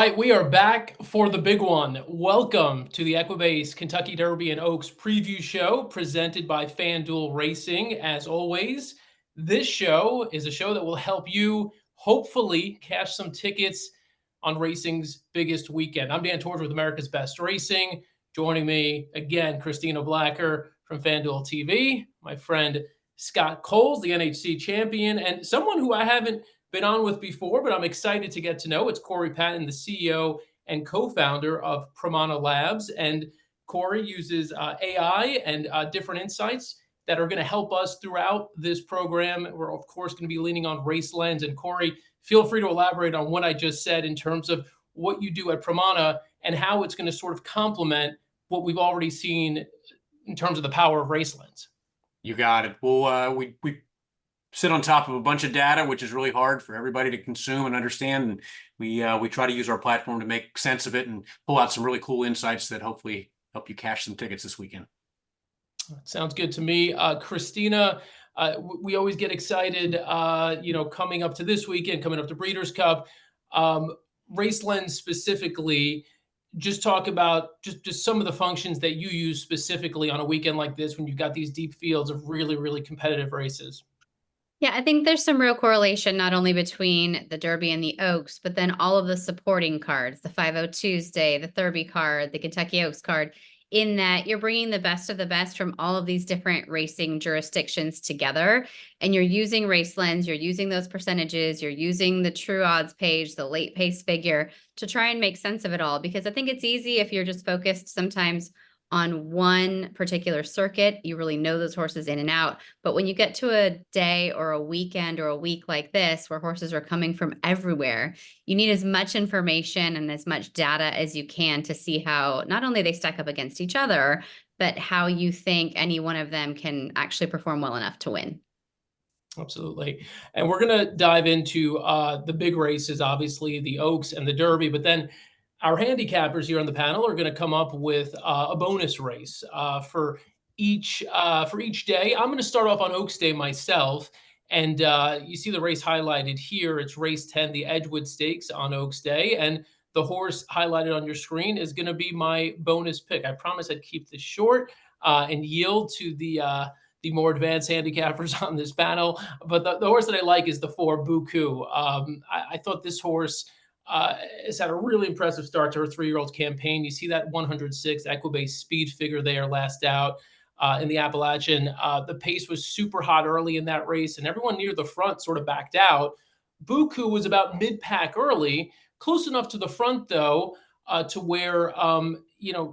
right, we are back for the big one. Welcome to the Equibase Kentucky Derby and Oaks preview show presented by FanDuel Racing. As always, this show is a show that will help you hopefully cash some tickets on racing's biggest weekend. I'm Dan Tordjman with America's Best Racing. Joining me again, Christina Blacker from FanDuel TV, my friend Scott Coles, the NHC champion, and someone who I haven't been on with before, but I'm excited to get to know. It's Corey Patton, the CEO and co-founder of Pramana Labs. And Corey uses AI and different insights that are going to help us throughout this program. We're, of course, going to be leaning on Race Lens. And Corey, feel free to elaborate on what I just said in terms of what you do at Pramana and how it's going to sort of complement what we've already seen in terms of the power of Race Lens. You got it. Well, we sit on top of a bunch of data, which is really hard for everybody to consume and understand. And we try to use our platform to make sense of it and pull out some really cool insights that hopefully help you cash some tickets this weekend. Sounds good to me. Christina, we always get excited, coming up to this weekend, coming up to Breeders' Cup. Race Lens specifically, just talk about just some of the functions that you use specifically on a weekend like this when you've got these deep fields of really, really competitive races. Yeah, I think there's some real correlation not only between the Derby and the Oaks, but then all of the supporting cards, the 5-0 Tuesday, the Derby card, the Kentucky Oaks card, in that you're bringing the best of the best from all of these different racing jurisdictions together. And you're using Race Lens, you're using those percentages, you're using the true odds page, the late pace figure to try and make sense of it all. Because I think it's easy if you're just focused sometimes on one particular circuit, you really know those horses in and out. But when you get to a day or a weekend or a week like this, where horses are coming from everywhere, you need as much information and as much data as you can to see how not only they stack up against each other, but how you think any one of them can actually perform well enough to win. Absolutely. And we're going to dive into the big races, obviously the Oaks and the Derby, but then our handicappers here on the panel are going to come up with a bonus race for each day. I'm going to start off on Oaks Day myself, and you see the race highlighted here. It's race 10, the Edgewood Stakes on Oaks Day, and the horse highlighted on your screen is going to be my bonus pick. I promise I'd keep this short and yield to the more advanced handicappers on this panel. But the horse that I like is the 4 Buku. I thought this horse has had a really impressive start to her 3-year-old campaign. You see that 106 Equibase speed figure there last out in the Appalachian. The pace was super hot early in that race, and everyone near the front sort of backed out. Buku was about mid-pack early, close enough to the front, though, to where, the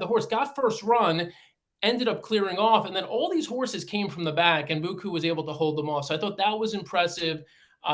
horse got first run, ended up clearing off, and then all these horses came from the back, and Buku was able to hold them off. So I thought that was impressive.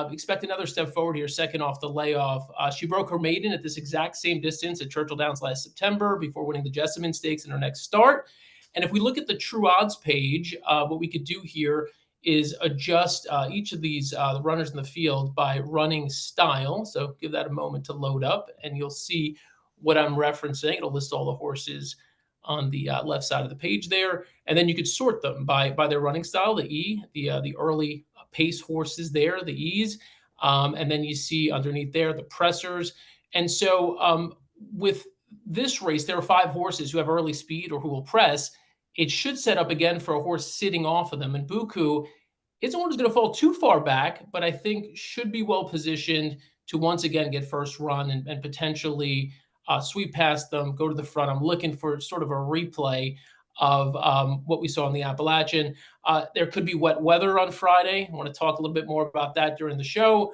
Expect another step forward here, second off the layoff. She broke her maiden at this exact same distance at Churchill Downs last September before winning the Jessamine Stakes in her next start. And if we look at the true odds page, what we could do here is adjust each of these the runners in the field by running style. So give that a moment to load up, and you'll see what I'm referencing. It'll list all the horses on the left side of the page there, and then you could sort them by their running style, the E, the early pace horses there, the E's, and then you see underneath there the pressers. And so with this race, there are 5 horses who have early speed or who will press. It should set up again for a horse sitting off of them, and Buku isn't one who's going to fall too far back, but I think should be well positioned to once again get first run and potentially sweep past them, go to the front. I'm looking for sort of a replay of what we saw in the Appalachian. There could be wet weather on Friday. I want to talk a little bit more about that during the show.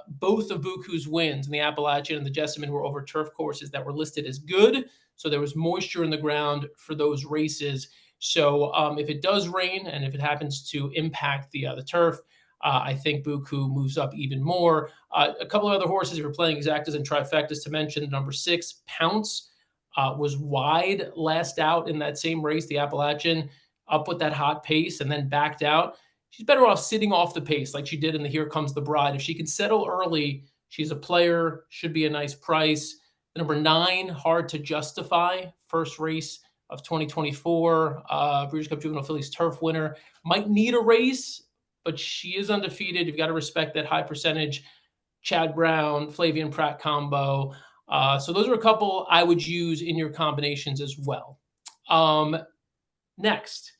Both of Buku's wins in the Appalachian and the Jessamine were over turf courses that were listed as good. So there was moisture in the ground for those races. So if it does rain and if it happens to impact the turf, I think Buku moves up even more. A couple of other horses who are playing exactas and trifectas to mention. Number 6, Pounce, was wide last out in that same race, the Appalachian, up with that hot pace and then backed out. She's better off sitting off the pace like she did in the Here Comes the Bride. If she can settle early, she's a player, should be a nice price. Number 9, Hard to Justify, first race of 2024, Breeders' Cup Juvenile Fillies turf winner. Might need a race, but she is undefeated. You've got to respect that high percentage Chad Brown, Flavian Pratt combo. So those are a couple I would use in your combinations as well. Next,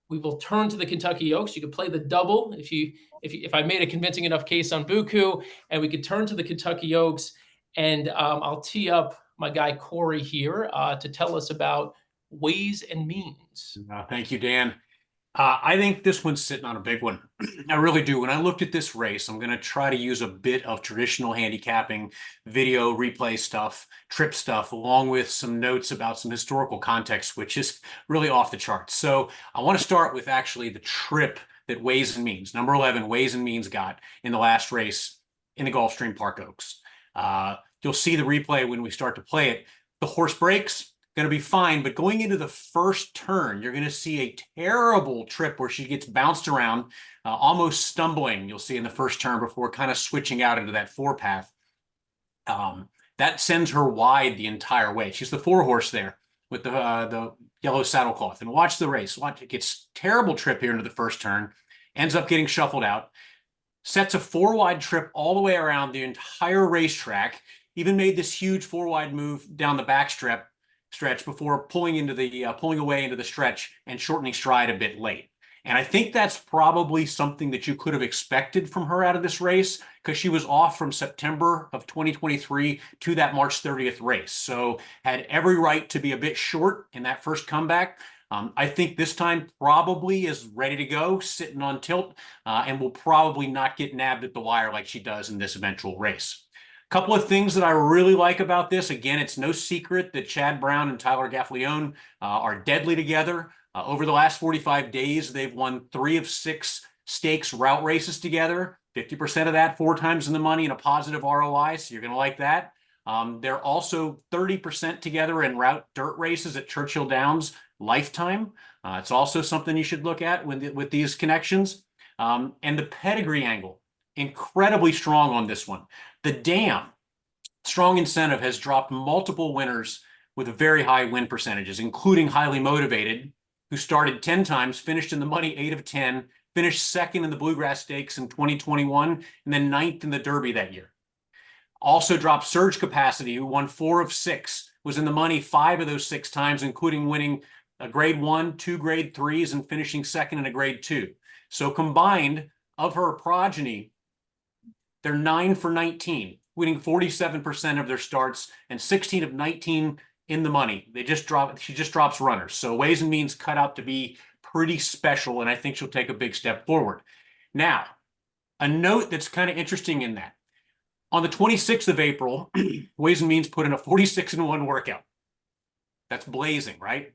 we will turn to the Kentucky Oaks. You could play the double if I made a convincing enough case on Buku, and we could turn to the Kentucky Oaks. And I'll tee up my guy Corey here to tell us about ways and means. Thank you, Dan. I think this one's sitting on a big one. I really do. When I looked at this race, I'm going to try to use a bit of traditional handicapping, video replay stuff, trip stuff, along with some notes about some historical context, which is really off the charts. So I want to start with actually the trip that Ways and Means, number 11, Ways and Means got in the last race in the Gulfstream Park Oaks. You'll see the replay when we start to play it. The horse breaks. Going to be fine, but going into the first turn, you're going to see a terrible trip where she gets bounced around, almost stumbling, you'll see in the first turn before kind of switching out into that 4-path. That sends her wide the entire way. She's the 4-horse there with the yellow saddlecloth. And watch the race. Watch, it gets terrible trip here into the first turn, ends up getting shuffled out, sets a 4-wide trip all the way around the entire racetrack, even made this huge 4-wide move down the backstretch before pulling away into the stretch and shortening stride a bit late. And I think that's probably something that you could have expected from her out of this race, because she was off from September of 2023 to that March 30th race. So had every right to be a bit short in that first comeback. I think this time probably is ready to go, sitting on tilt, and will probably not get nabbed at the wire like she does in this eventual race. Couple of things that I really like about this. Again, it's no secret that Chad Brown and Tyler Gaffalione are deadly together. Over the last 45 days, they've won 3 of 6 stakes route races together. 50% of that 4 times in the money and a positive ROI, so you're going to like that. They're also 30% together in route dirt races at Churchill Downs lifetime. It's also something you should look at with these connections. And the pedigree angle, incredibly strong on this one. The Dam, strong incentive, has dropped multiple winners with very high win percentages, including Highly Motivated, who started 10 times, finished in the money 8 of 10, finished second in the Bluegrass Stakes in 2021, and then 9th in the Derby that year. Also dropped Surge Capacity, who won 4 of 6, was in the money 5 of those 6 times, including winning a grade 1, 2 grade 3s, and finishing second in a grade 2. So combined, of her progeny, they're 9 for 19, winning 47% of their starts and 16 of 19 in the money. She just drops runners. So Ways and Means cut out to be pretty special, and I think she'll take a big step forward. Now, a note that's kind of interesting in that. On the 26th of April, Ways and Means put in a 46-1 workout. That's blazing, right?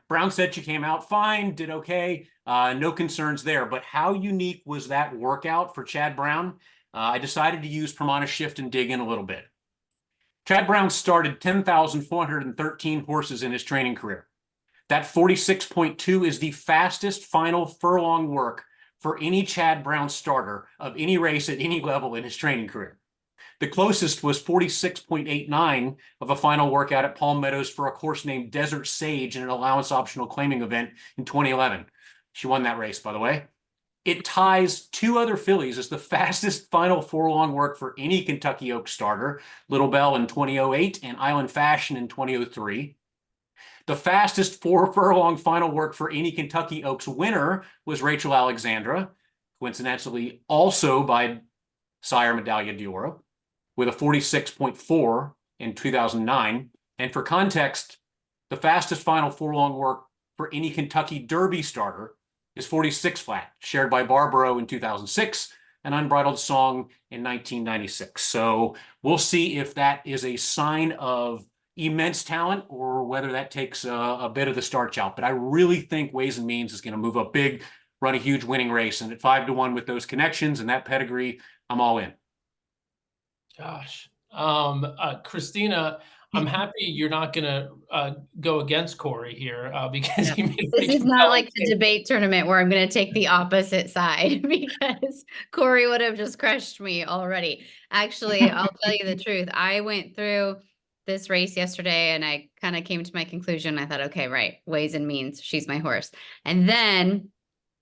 Brown said she came out fine, did okay. No concerns there. But how unique was that workout for Chad Brown? I decided to use Pramana Shift and dig in a little bit. Chad Brown started 10,413 horses in his training career. That 46.2 is the fastest final furlong work for any Chad Brown starter of any race at any level in his training career. The closest was 46.89 of a final workout at Palm Meadows for a horse named Desert Sage in an allowance optional claiming event in 2011. She won that race, by the way. It ties 2 other fillies as the fastest final furlong work for any Kentucky Oaks starter, Little Bell in 2008 and Island Fashion in 2003. The fastest 4 furlong final work for any Kentucky Oaks winner was Rachel Alexandra, coincidentally also by Sire Medaglia d'Oro, with a 46.4 in 2009. And for context, the fastest final furlong work for any Kentucky Derby starter is 46 flat, shared by Barbaro in 2006 and Unbridled Song in 1996. So we'll see if that is a sign of immense talent or whether that takes a bit of the starch out. But I really think Ways and Means is going to move up big, run a huge winning race. And at 5-1 with those connections and that pedigree, I'm all in. Gosh. Christina, I'm happy you're not going to go against Corey here because he made this is not like the debate tournament where I'm going to take the opposite side because Corey would have just crushed me already. Actually, I'll tell you the truth. I went through this race yesterday and I kind of came to my conclusion. I thought, okay, right, Ways and Means, she's my horse. And then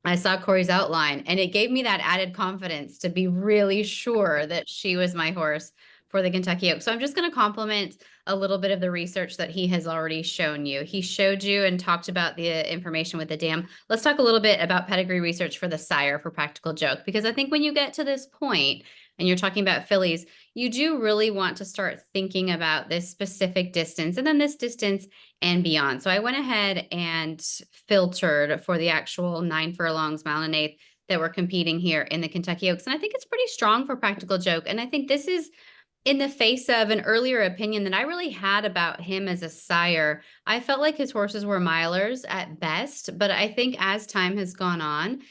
I saw Corey's outline, and it gave me that added confidence to be really sure that she was my horse for the Kentucky Oaks. So I'm just going to compliment a little bit of the research that he has already shown you. He showed you and talked about the information with the dam. Let's talk a little bit about pedigree research for the sire for Practical Joke, because I think when you get to this point and you're talking about fillies, you do really want to start thinking about this specific distance and then this distance and beyond. So I went ahead and filtered for the actual 9 furlongs, mile and eighth that were competing here in the Kentucky Oaks. And I think it's pretty strong for Practical Joke. And I think this is in the face of an earlier opinion that I really had about him as a sire. I felt like his horses were milers at best, but I think as time has gone on,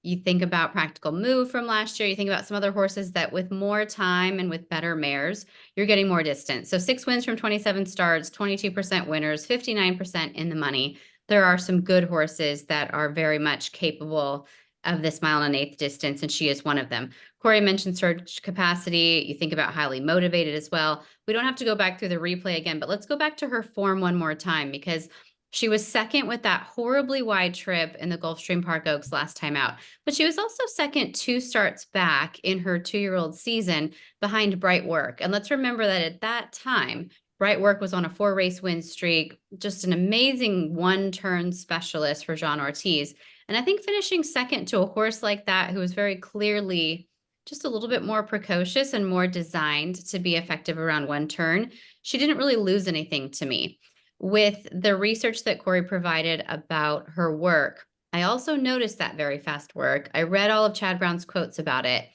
you think about Practical Move from last year, you think about some other horses that with more time and with better mares, you're getting more distance. So 6 wins from 27 starts, 22% winners, 59% in the money. There are some good horses that are very much capable of this mile and an eighth distance, and she is one of them. Corey mentioned surge capacity. You think about highly motivated as well. We don't have to go back through the replay again, but let's go back to her form one more time, because she was second with that horribly wide trip in the Gulfstream Park Oaks last time out. But she was also second 2 starts back in her 2-year-old season behind Bright Work. And let's remember that at that time, Bright Work was on a 4-race win streak, just an amazing one-turn specialist for Jean Ortiz. And I think finishing second to a horse like that, who was very clearly just a little bit more precocious and more designed to be effective around one turn, she didn't really lose anything to me. With the research that Corey provided about her work, I also noticed that very fast work. I read all of Chad Brown's quotes about it,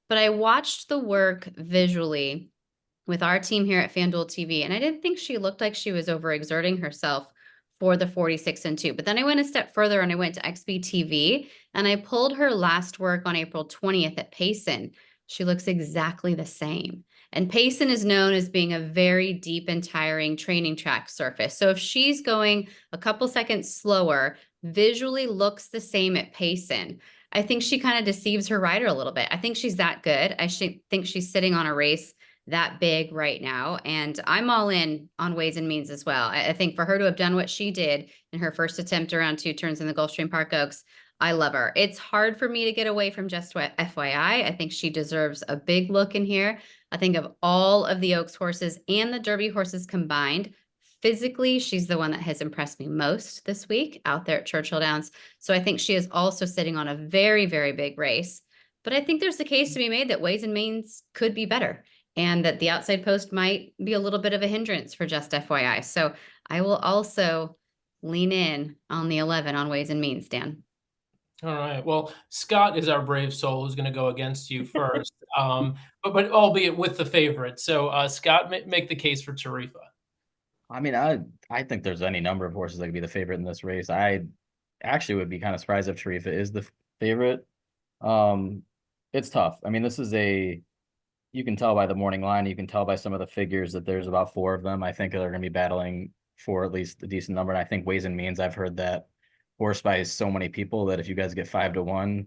but I watched the work visually with our team here at FanDuel TV, and I didn't think she looked like she was overexerting herself for the 46-2. But then I went a step further and I went to XB TV and I pulled her last work on April 20th at Payson. She looks exactly the same. And Payson is known as being a very deep and tiring training track surface. So if she's going a couple seconds slower, visually looks the same at Payson, I think she kind of deceives her rider a little bit. I think she's that good. I think she's sitting on a race that big right now. And I'm all in on Ways and Means as well. I think for her to have done what she did in her first attempt around 2 turns in the Gulfstream Park Oaks, I love her. It's hard for me to get away from just FYI. I think she deserves a big look in here. I think of all of the Oaks horses and the Derby horses combined, physically, she's the one that has impressed me most this week out there at Churchill Downs. So I think she is also sitting on a very, very big race. But I think there's a case to be made that Ways and Means could be better, and that the outside post might be a little bit of a hindrance for just FYI. So I will also lean in on the 11 on Ways and Means, Dan. All right. Well, Scott is our brave soul who's going to go against you first, but albeit with the favorite. So, Scott, make the case for Tarifa. I mean, I think there's any number of horses that could be the favorite in this race. I actually would be kind of surprised if Tarifa is the favorite. It's tough. I mean, this is you can tell by the morning line, you can tell by some of the figures that there's about 4 of them. I think they're going to be battling for at least a decent number. And I think Ways and Means, I've heard that horse by so many people that if you guys get 5-1,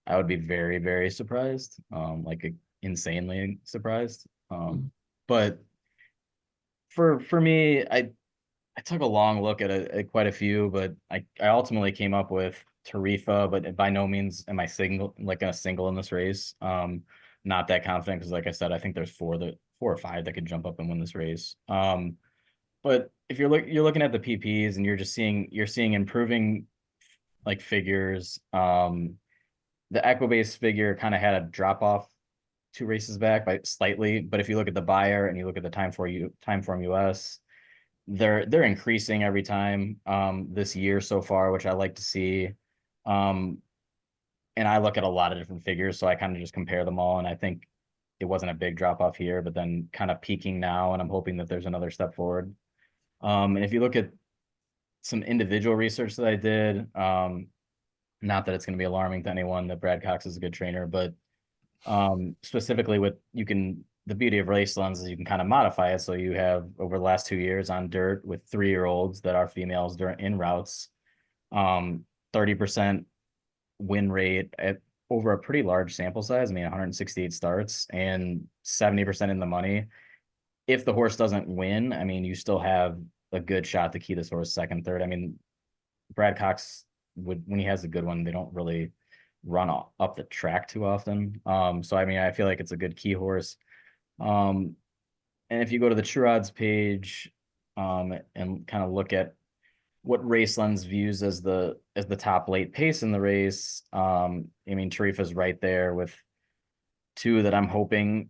I would be very, very surprised, like insanely surprised. But for me, I took a long look at quite a few, but I ultimately came up with Tarifa, but by no means am I single in this race. Not that confident because, like I said, I think there's 4 or 5 that could jump up and win this race. But if you're looking at the PPs and you're seeing improving like figures. The Equibase figure kind of had a drop off 2 races back by slightly, but if you look at the buyer and you look at the Timeform US, they're increasing every time this year so far, which I like to see. And I look at a lot of different figures, so I kind of just compare them all, and I think it wasn't a big drop off here, but then kind of peaking now, and I'm hoping that there's another step forward. And if you look at some individual research that I did, not that it's going to be alarming to anyone that Brad Cox is a good trainer, but specifically the beauty of race lens is you can kind of modify it. So you have over the last 2 years on dirt with 3-year-olds that are females in routes, 30% win rate at over a pretty large sample size. I mean, 168 starts and 70% in the money. If the horse doesn't win, I mean, you still have a good shot to key this horse second, third. I mean, Brad Cox when he has a good one, they don't really run up the track too often. So I mean, I feel like it's a good key horse. And if you go to the True Odds page, and kind of look at what Raceland's views as the top late pace in the race, I mean, Tarifa's right there with two that I'm hoping,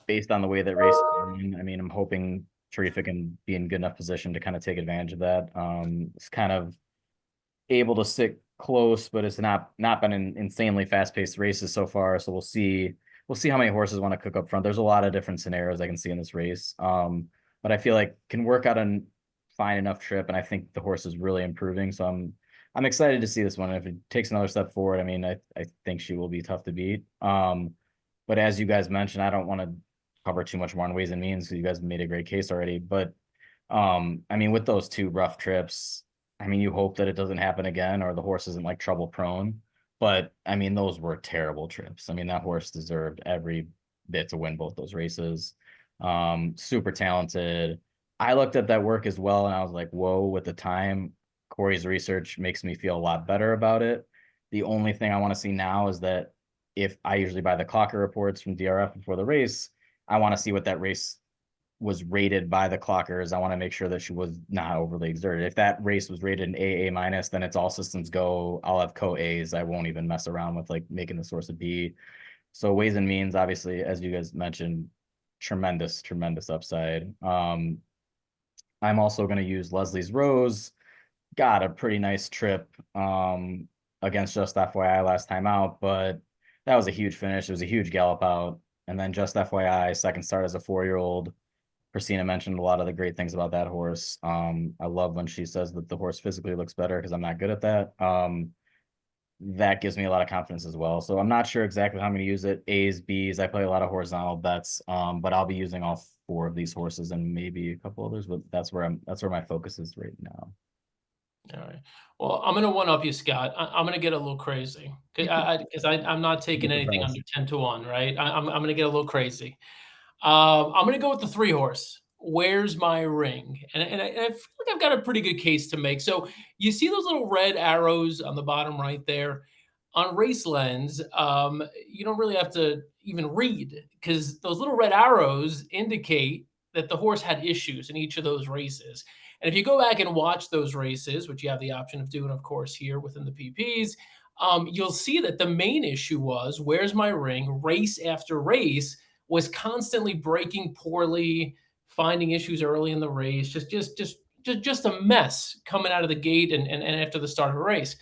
based on the way that race is going, I mean, I'm hoping Tarifa can be in good enough position to kind of take advantage of that. It's kind of able to stick close, but it's not been an insanely fast-paced races so far. So we'll see how many horses want to cook up front. There's a lot of different scenarios I can see in this race. But I feel like can work out a fine enough trip, and I think the horse is really improving. So I'm excited to see this one. If it takes another step forward, I mean, I think she will be tough to beat. But as you guys mentioned, I don't want to cover too much more on ways and means because you guys made a great case already. But I mean, with those two rough trips, I mean, you hope that it doesn't happen again or the horse isn't like trouble prone. But I mean, those were terrible trips. I mean, that horse deserved every bit to win both those races. Super talented. I looked at that work as well, and I was like, whoa, with the time. Corey's research makes me feel a lot better about it. The only thing I want to see now is that if I usually buy the clocker reports from DRF before the race, I want to see what that race was rated by the clockers. I want to make sure that she was not overly exerted. If that race was rated an AA minus, then it's all systems go. I'll have co-A's. I won't even mess around with like making the source a B. So ways and means, obviously, as you guys mentioned, tremendous upside. I'm also going to use Leslie's Rose. Got a pretty nice trip against Just FYI last time out, but that was a huge finish. It was a huge gallop out. And then Just FYI, second start as a 4-year-old. Christina mentioned a lot of the great things about that horse. I love when she says that the horse physically looks better because I'm not good at that. That gives me a lot of confidence as well. So I'm not sure exactly how I'm going to use it. A's, B's. I play a lot of horizontal bets, but I'll be using all 4 of these horses and maybe a couple others. But that's where my focus is right now. All right. Well, I'm gonna one up you, Scott. I'm gonna get a little crazy because I'm not taking anything under 10-1, right? I'm gonna get a little crazy. I'm gonna go with the 3 horse. Where's my ring? And I feel like I've got a pretty good case to make. So you see those little red arrows on the bottom right there on Race Lens. You don't really have to even read because those little red arrows indicate that the horse had issues in each of those races. And if you go back and watch those races, which you have the option of doing, of course, here within the PPs, you'll see that the main issue was where's my ring? Race after race was constantly breaking poorly, finding issues early in the race, just a mess coming out of the gate and after the start of a race.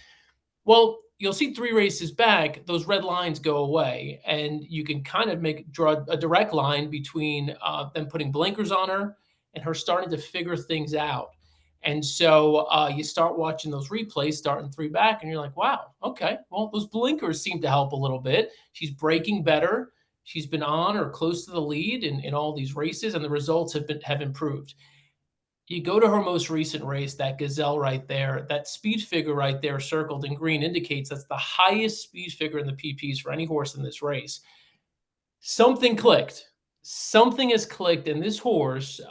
Well, you'll see 3 races back, those red lines go away, and you can kind of draw a direct line between them putting blinkers on her and her starting to figure things out. And so you start watching those replays, starting 3 back, and you're like, wow, okay, well, those blinkers seem to help a little bit. She's breaking better. She's been on or close to the lead in all these races, and the results have improved. You go to her most recent race, that Gazelle right there, that speed figure right there circled in green indicates that's the highest speed figure in the PPs for any horse in this race. Something clicked. Something has clicked in this horse.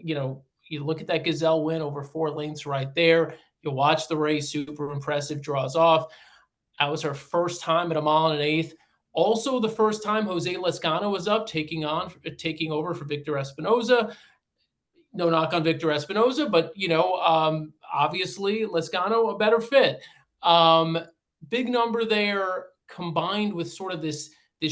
You look at that Gazelle win over 4 lengths right there. You watch the race, super impressive, draws off. That was her first time at a 1.125. Also, the first time Jose Lezcano was up, taking over for Victor Espinoza. No knock on Victor Espinoza, but obviously Lezcano a better fit. Big number there, combined with sort of this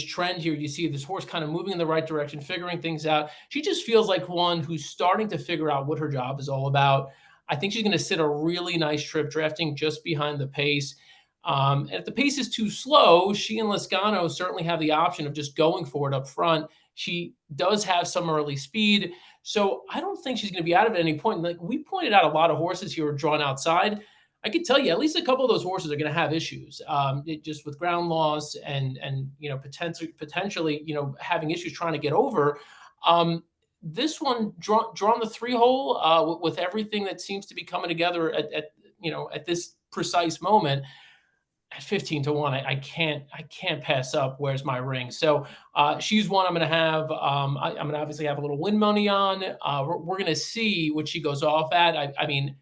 trend here. You see this horse kind of moving in the right direction, figuring things out. She just feels like one who's starting to figure out what her job is all about. I think she's going to sit a really nice trip, drafting just behind the pace. And if the pace is too slow, she and Lezcano certainly have the option of just going for it up front. She does have some early speed, so I don't think she's going to be out of it at any point. Like we pointed out, a lot of horses here are drawn outside. I can tell you at least a couple of those horses are going to have issues, just with ground loss and potentially having issues trying to get over. This one drawn the 3 hole with everything that seems to be coming together at this precise moment. At 15-1, I can't pass up. Where's my ring? So she's one I'm going to have. I'm going to obviously have a little win money on. We're going to see what she goes off at. I mean,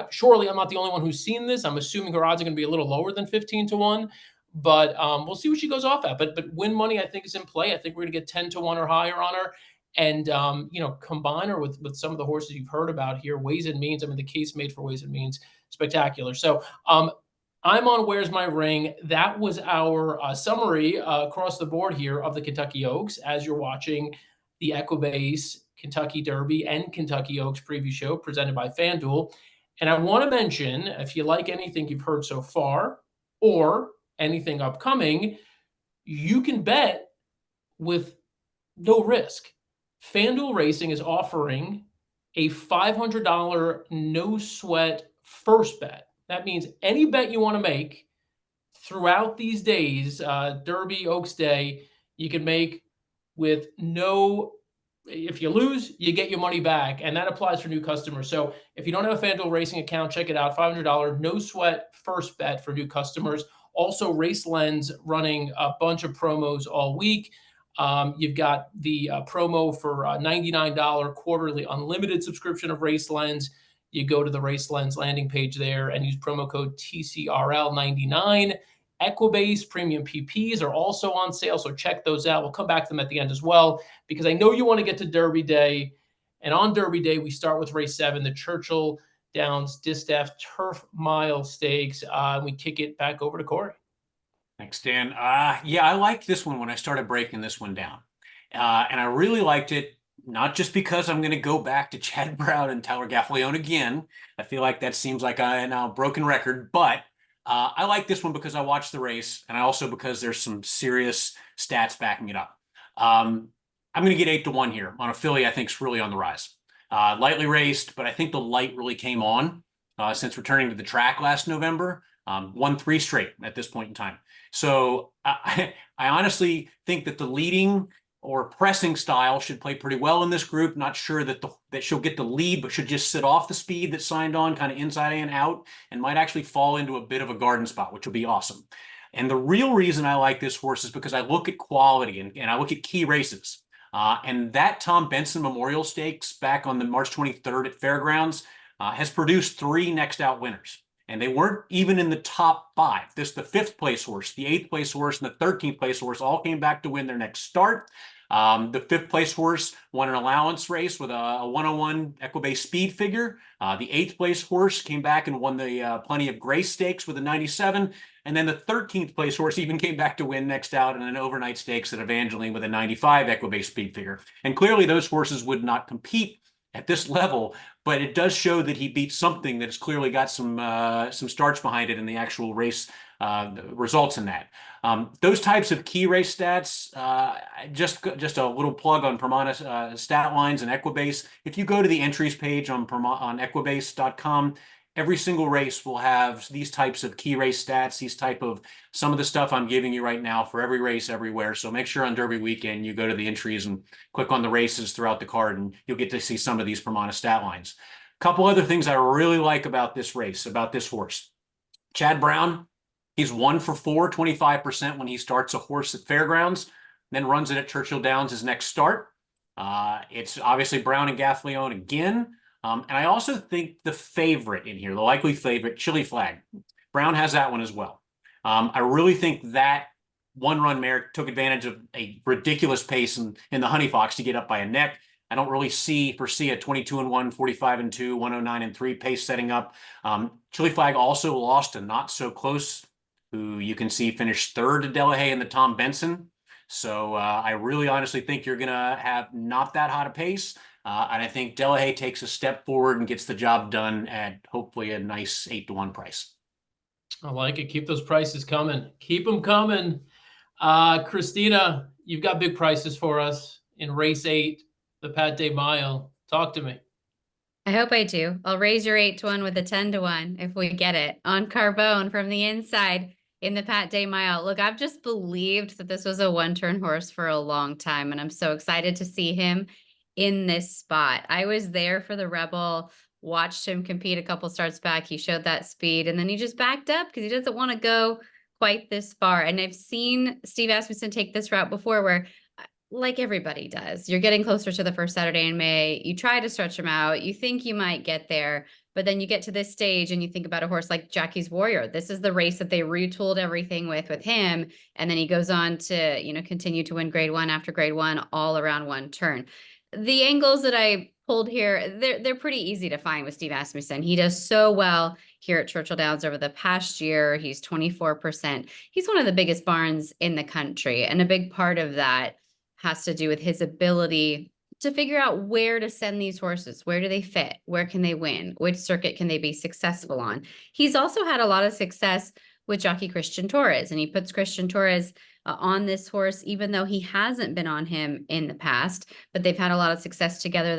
Surely I'm not the only one who's seen this. I'm assuming her odds are going to be a little lower than 15-1, but we'll see what she goes off at. But win money, I think, is in play. I think we're going to get 10-1 or higher on her. And, combine her with some of the horses you've heard about here, Ways and Means. I mean, the case made for Ways and Means, spectacular. So I'm on Where's My Ring. That was our summary across the board here of the Kentucky Oaks as you're watching the Equibase Kentucky Derby and Kentucky Oaks preview show presented by FanDuel. And I want to mention, if you like anything you've heard so far or anything upcoming, you can bet with no risk. FanDuel Racing is offering a $500 no sweat first bet. That means any bet you want to make throughout these days, Derby, Oaks Day, you can make with no, if you lose, you get your money back. And that applies for new customers. So if you don't have a FanDuel Racing account, check it out. $500 no sweat first bet for new customers. Also, Race Lens running a bunch of promos all week. You've got the promo for $99 quarterly unlimited subscription of Race Lens. You go to the Race Lens landing page there and use promo code TCRL99. Equibase premium PPs are also on sale, so check those out. We'll come back to them at the end as well, because I know you want to get to Derby Day. And on Derby Day, we start with race 7, the Churchill Downs Distaff Turf Mile Stakes. We kick it back over to Corey. Thanks, Dan. Yeah, I liked this one when I started breaking this one down. And I really liked it, not just because I'm going to go back to Chad Brown and Tyler Gaffalione again. I feel like that seems like a now broken record, but I like this one because I watched the race, and also because there's some serious stats backing it up. I'm going to get 8-1 here on a filly I think is really on the rise. Lightly raced, but I think the light really came on since returning to the track last November. Won 3 straight at this point in time. So I honestly think that the leading or pressing style should play pretty well in this group. Not sure that that she'll get the lead, but should just sit off the speed that signed on, kind of inside and out, and might actually fall into a bit of a garden spot, which will be awesome. And the real reason I like this horse is because I look at quality and I look at key races. And that Tom Benson Memorial Stakes back on the March 23rd at Fairgrounds has produced 3 next out winners. And they weren't even in the top 5. The 5th place horse, the 8th place horse, and the 13th place horse all came back to win their next start. The 5th place horse won an allowance race with a 101 Equibase speed figure. The 8th place horse came back and won the Plenty of Grace Stakes with a 97. And then the 13th place horse even came back to win next out in an overnight stakes at Evangeline with a 95 Equibase speed figure. And clearly those horses would not compete at this level, but it does show that he beat something that has clearly got some starch behind it in the actual race results in that. Those types of key race stats, just a little plug on Pramana Statlines and Equibase. If you go to the entries page on equibase.com, every single race will have these types of key race stats, some of the stuff I'm giving you right now for every race everywhere. So make sure on Derby weekend you go to the entries and click on the races throughout the card, and you'll get to see some of these Pramana stat lines. A couple other things I really like about this race, about this horse. Chad Brown, he's 1 for 4, 25% when he starts a horse at Fairgrounds, then runs it at Churchill Downs his next start. It's obviously Brown and Gaffalione again. And I also think the favorite in here, the likely favorite, Chili Flag. Brown has that one as well. I really think that one-run mare took advantage of a ridiculous pace in the Honey Fox to get up by a neck. I don't really foresee a 22-1, 45-2, 109-3 pace setting up. Chili Flag also lost to Not So Close, who you can see finished 3rd to Delahaye in the Tom Benson. So I really honestly think you're going to have not that hot a pace. And I think Delahaye takes a step forward and gets the job done at hopefully a nice 8-1 price. I like it. Keep those prices coming. Keep them coming. Christina, you've got big prices for us in race 8, the Pat Day Mile. Talk to me. I hope I do. I'll raise your 8-1 with a 10-1 if we get it on Carbone from the inside in the Pat Day Mile. Look, I've just believed that this was a one-turn horse for a long time, and I'm so excited to see him in this spot. I was there for the Rebel, watched him compete a couple starts back. He showed that speed, and then he just backed up because he doesn't want to go quite this far. And I've seen Steve Asmussen take this route before where, like everybody does, you're getting closer to the first Saturday in May. You try to stretch him out. You think you might get there, But then you get to this stage and you think about a horse like Jackie's Warrior. This is the race that they retooled everything with him. And then he goes on to, continue to win grade 1 after grade 1 all around one turn. The angles that I pulled here, they're pretty easy to find with Steve Asmussen. He does so well here at Churchill Downs over the past year. He's 24%. He's one of the biggest barns in the country. And a big part of that has to do with his ability to figure out where to send these horses. Where do they fit? Where can they win? Which circuit can they be successful on? He's also had a lot of success with jockey Christian Torres, and he puts Christian Torres on this horse, even though he hasn't been on him in the past, but they've had a lot of success together,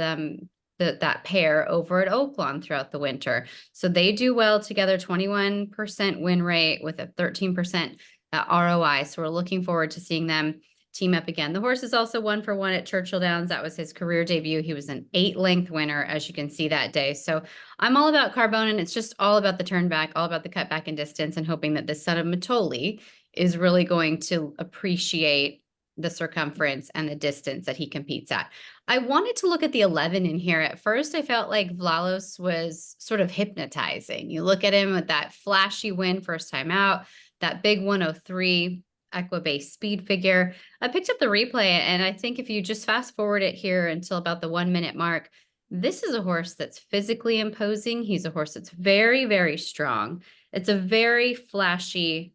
that pair over at Oaklawn throughout the winter. So they do well together, 21% win rate with a 13% ROI. So we're looking forward to seeing them team up again. The horse is also 1-for-1 at Churchill Downs. That was his career debut. He was an 8-length winner, as you can see that day. So I'm all about Carbone, and it's just all about the turn back, all about the cut back and distance, and hoping that this son of Matoli is really going to appreciate the circumference and the distance that he competes at. I wanted to look at the 11 in here. At first, I felt like Vlalos was sort of hypnotizing. You look at him with that flashy win first time out, that big 103 Equibase speed figure. I picked up the replay, and I think if you just fast forward it here until about the 1 minute mark, this is a horse that's physically imposing. He's a horse that's very, very strong. It's a very flashy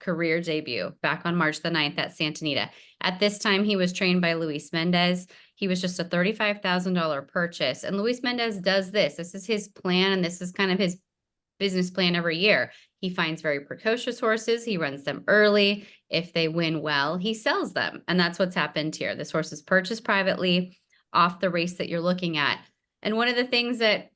career debut back on March the 9th at Santa Anita. At this time, he was trained by Luis Mendez. He was just a $35,000 purchase. And Luis Mendez does this. This is his plan, and this is kind of his business plan every year. He finds very precocious horses. He runs them early. If they win well, he sells them. And that's what's happened here. This horse is purchased privately off the race that you're looking at. And one of the things that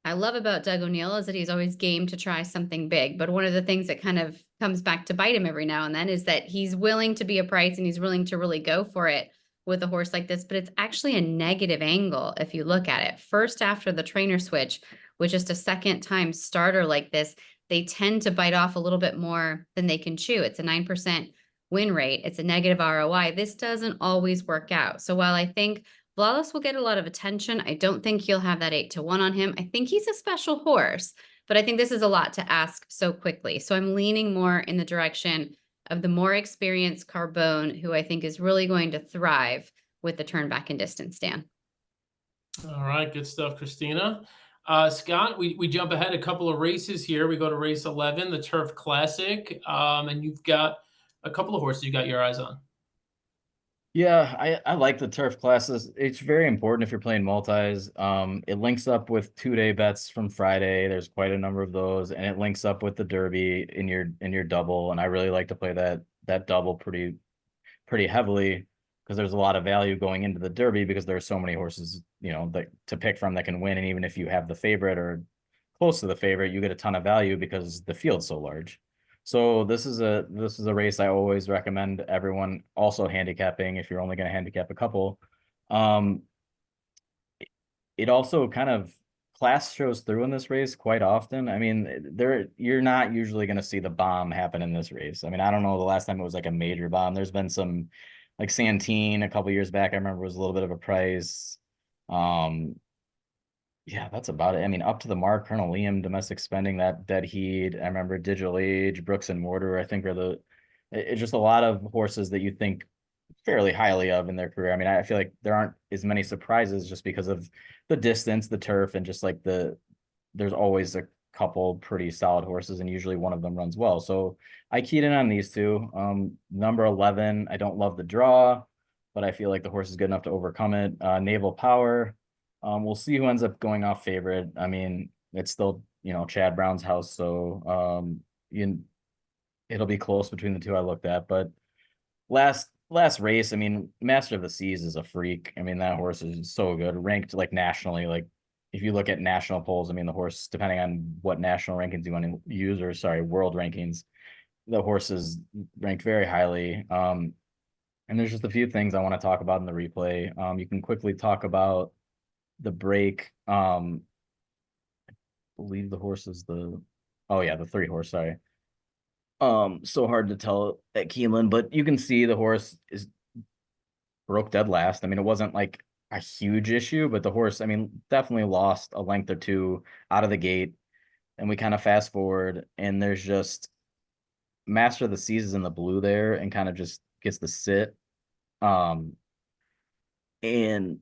I love about Doug O'Neill is that he's always game to try something big. But one of the things that kind of comes back to bite him every now and then is that he's willing to be a price, and he's willing to really go for it with a horse like this. But it's actually a negative angle if you look at it. First, after the trainer switch, with just a second time starter like this, they tend to bite off a little bit more than they can chew. It's a 9% win rate. It's a negative ROI. This doesn't always work out. So while I think Vlalos will get a lot of attention, I don't think he'll have that 8-1 on him. I think he's a special horse, but I think this is a lot to ask so quickly. So I'm leaning more in the direction of the more experienced Carbone, who I think is really going to thrive with the turn back and distance, Dan. All right, good stuff, Christina. Scott, we jump ahead a couple of races here. We go to race 11, the Turf Classic, and you've got a couple of horses you got your eyes on. Yeah, I like the turf classes. It's very important if you're playing multis. It links up with 2-day bets from Friday. There's quite a number of those, and it links up with the Derby in your double. And I really like to play that double pretty heavily, because there's a lot of value going into the Derby, because there are so many horses, that to pick from that can win. And even if you have the favorite or close to the favorite, you get a ton of value because the field's so large. So this is a race I always recommend everyone also handicapping if you're only going to handicap a couple. It also kind of class shows through in this race quite often. I mean, you're not usually going to see the bomb happen in this race. I mean, I don't know the last time it was like a major bomb. There's been some, like Santine a couple years back, I remember, was a little bit of a price. Yeah, that's about it. I mean, Up to the Mark, Colonel Liam, Domestic Spending, that Dead Heat. I remember Digital Age, Brooks and Mortar, I think are it's just a lot of horses that you think fairly highly of in their career. I mean, I feel like there aren't as many surprises just because of the distance, the turf, and just like there's always a couple pretty solid horses, and usually one of them runs well. So I keyed in on these two. Number 11, I don't love the draw, but I feel like the horse is good enough to overcome it. Naval Power. We'll see who ends up going off favorite. I mean, it's still, Chad Brown's house, so it'll be close between the two I looked at. But last race, I mean, Master of the Seas is a freak. I mean, that horse is so good, ranked like nationally. Like if you look at national polls, I mean, the horse, depending on what national rankings you want to use, or sorry, world rankings, the horse is ranked very highly. And there's just a few things I want to talk about in the replay. You can quickly talk about the break. I believe the horse is the 3 horse, sorry. So hard to tell at Keeneland, but you can see the horse broke dead last. I mean, it wasn't like a huge issue, but the horse, I mean, definitely lost a length or two out of the gate. And we kind of fast forward, and there's just Master of the Seas is in the blue there and kind of just gets the sit. Um, and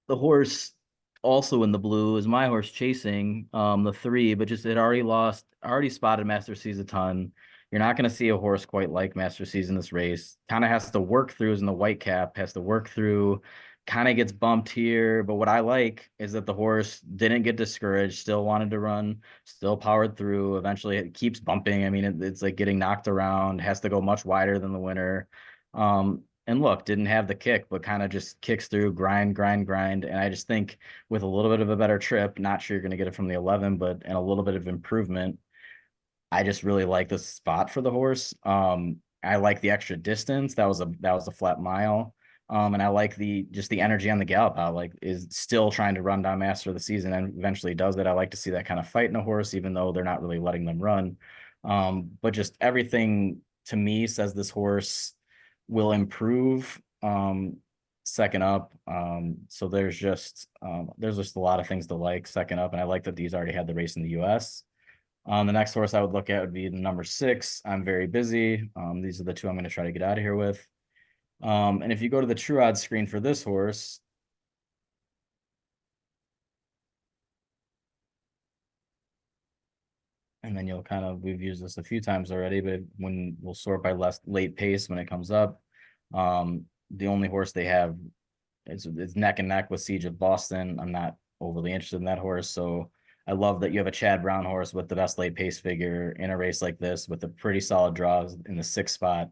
the horse also in the blue is my horse chasing the 3, but just it already spotted Master Seas a ton. You're not going to see a horse quite like Master Seas in this race. Kind of has to work through, is in the white cap, has to work through, kind of gets bumped here. But what I like is that the horse didn't get discouraged, still wanted to run, still powered through. Eventually it keeps bumping. I mean, it's like getting knocked around, has to go much wider than the winner. And look, didn't have the kick, but kind of just kicks through, grind. And I just think with a little bit of a better trip, not sure you're going to get it from the 11, but and a little bit of improvement, I just really like this spot for the horse. I like the extra distance. That was a flat mile. And I like just the energy on the gallop out, like is still trying to run down Master of the Season and eventually does it. I like to see that kind of fight in a horse, even though they're not really letting them run. But just everything to me says this horse will improve second up. So there's just a lot of things to like second up, and I like that these already had the race in the US. The next horse I would look at would be the number 6. I'm Very Busy. These are the 2 I'm going to try to get out of here with. And if you go to the true odds screen for this horse, and then you'll we've used this a few times already, but when we'll sort by late pace when it comes up. The only horse they have is neck and neck with Siege of Boston. I'm not overly interested in that horse, so I love that you have a Chad Brown horse with the best late pace figure in a race like this with a pretty solid draws in the 6th spot.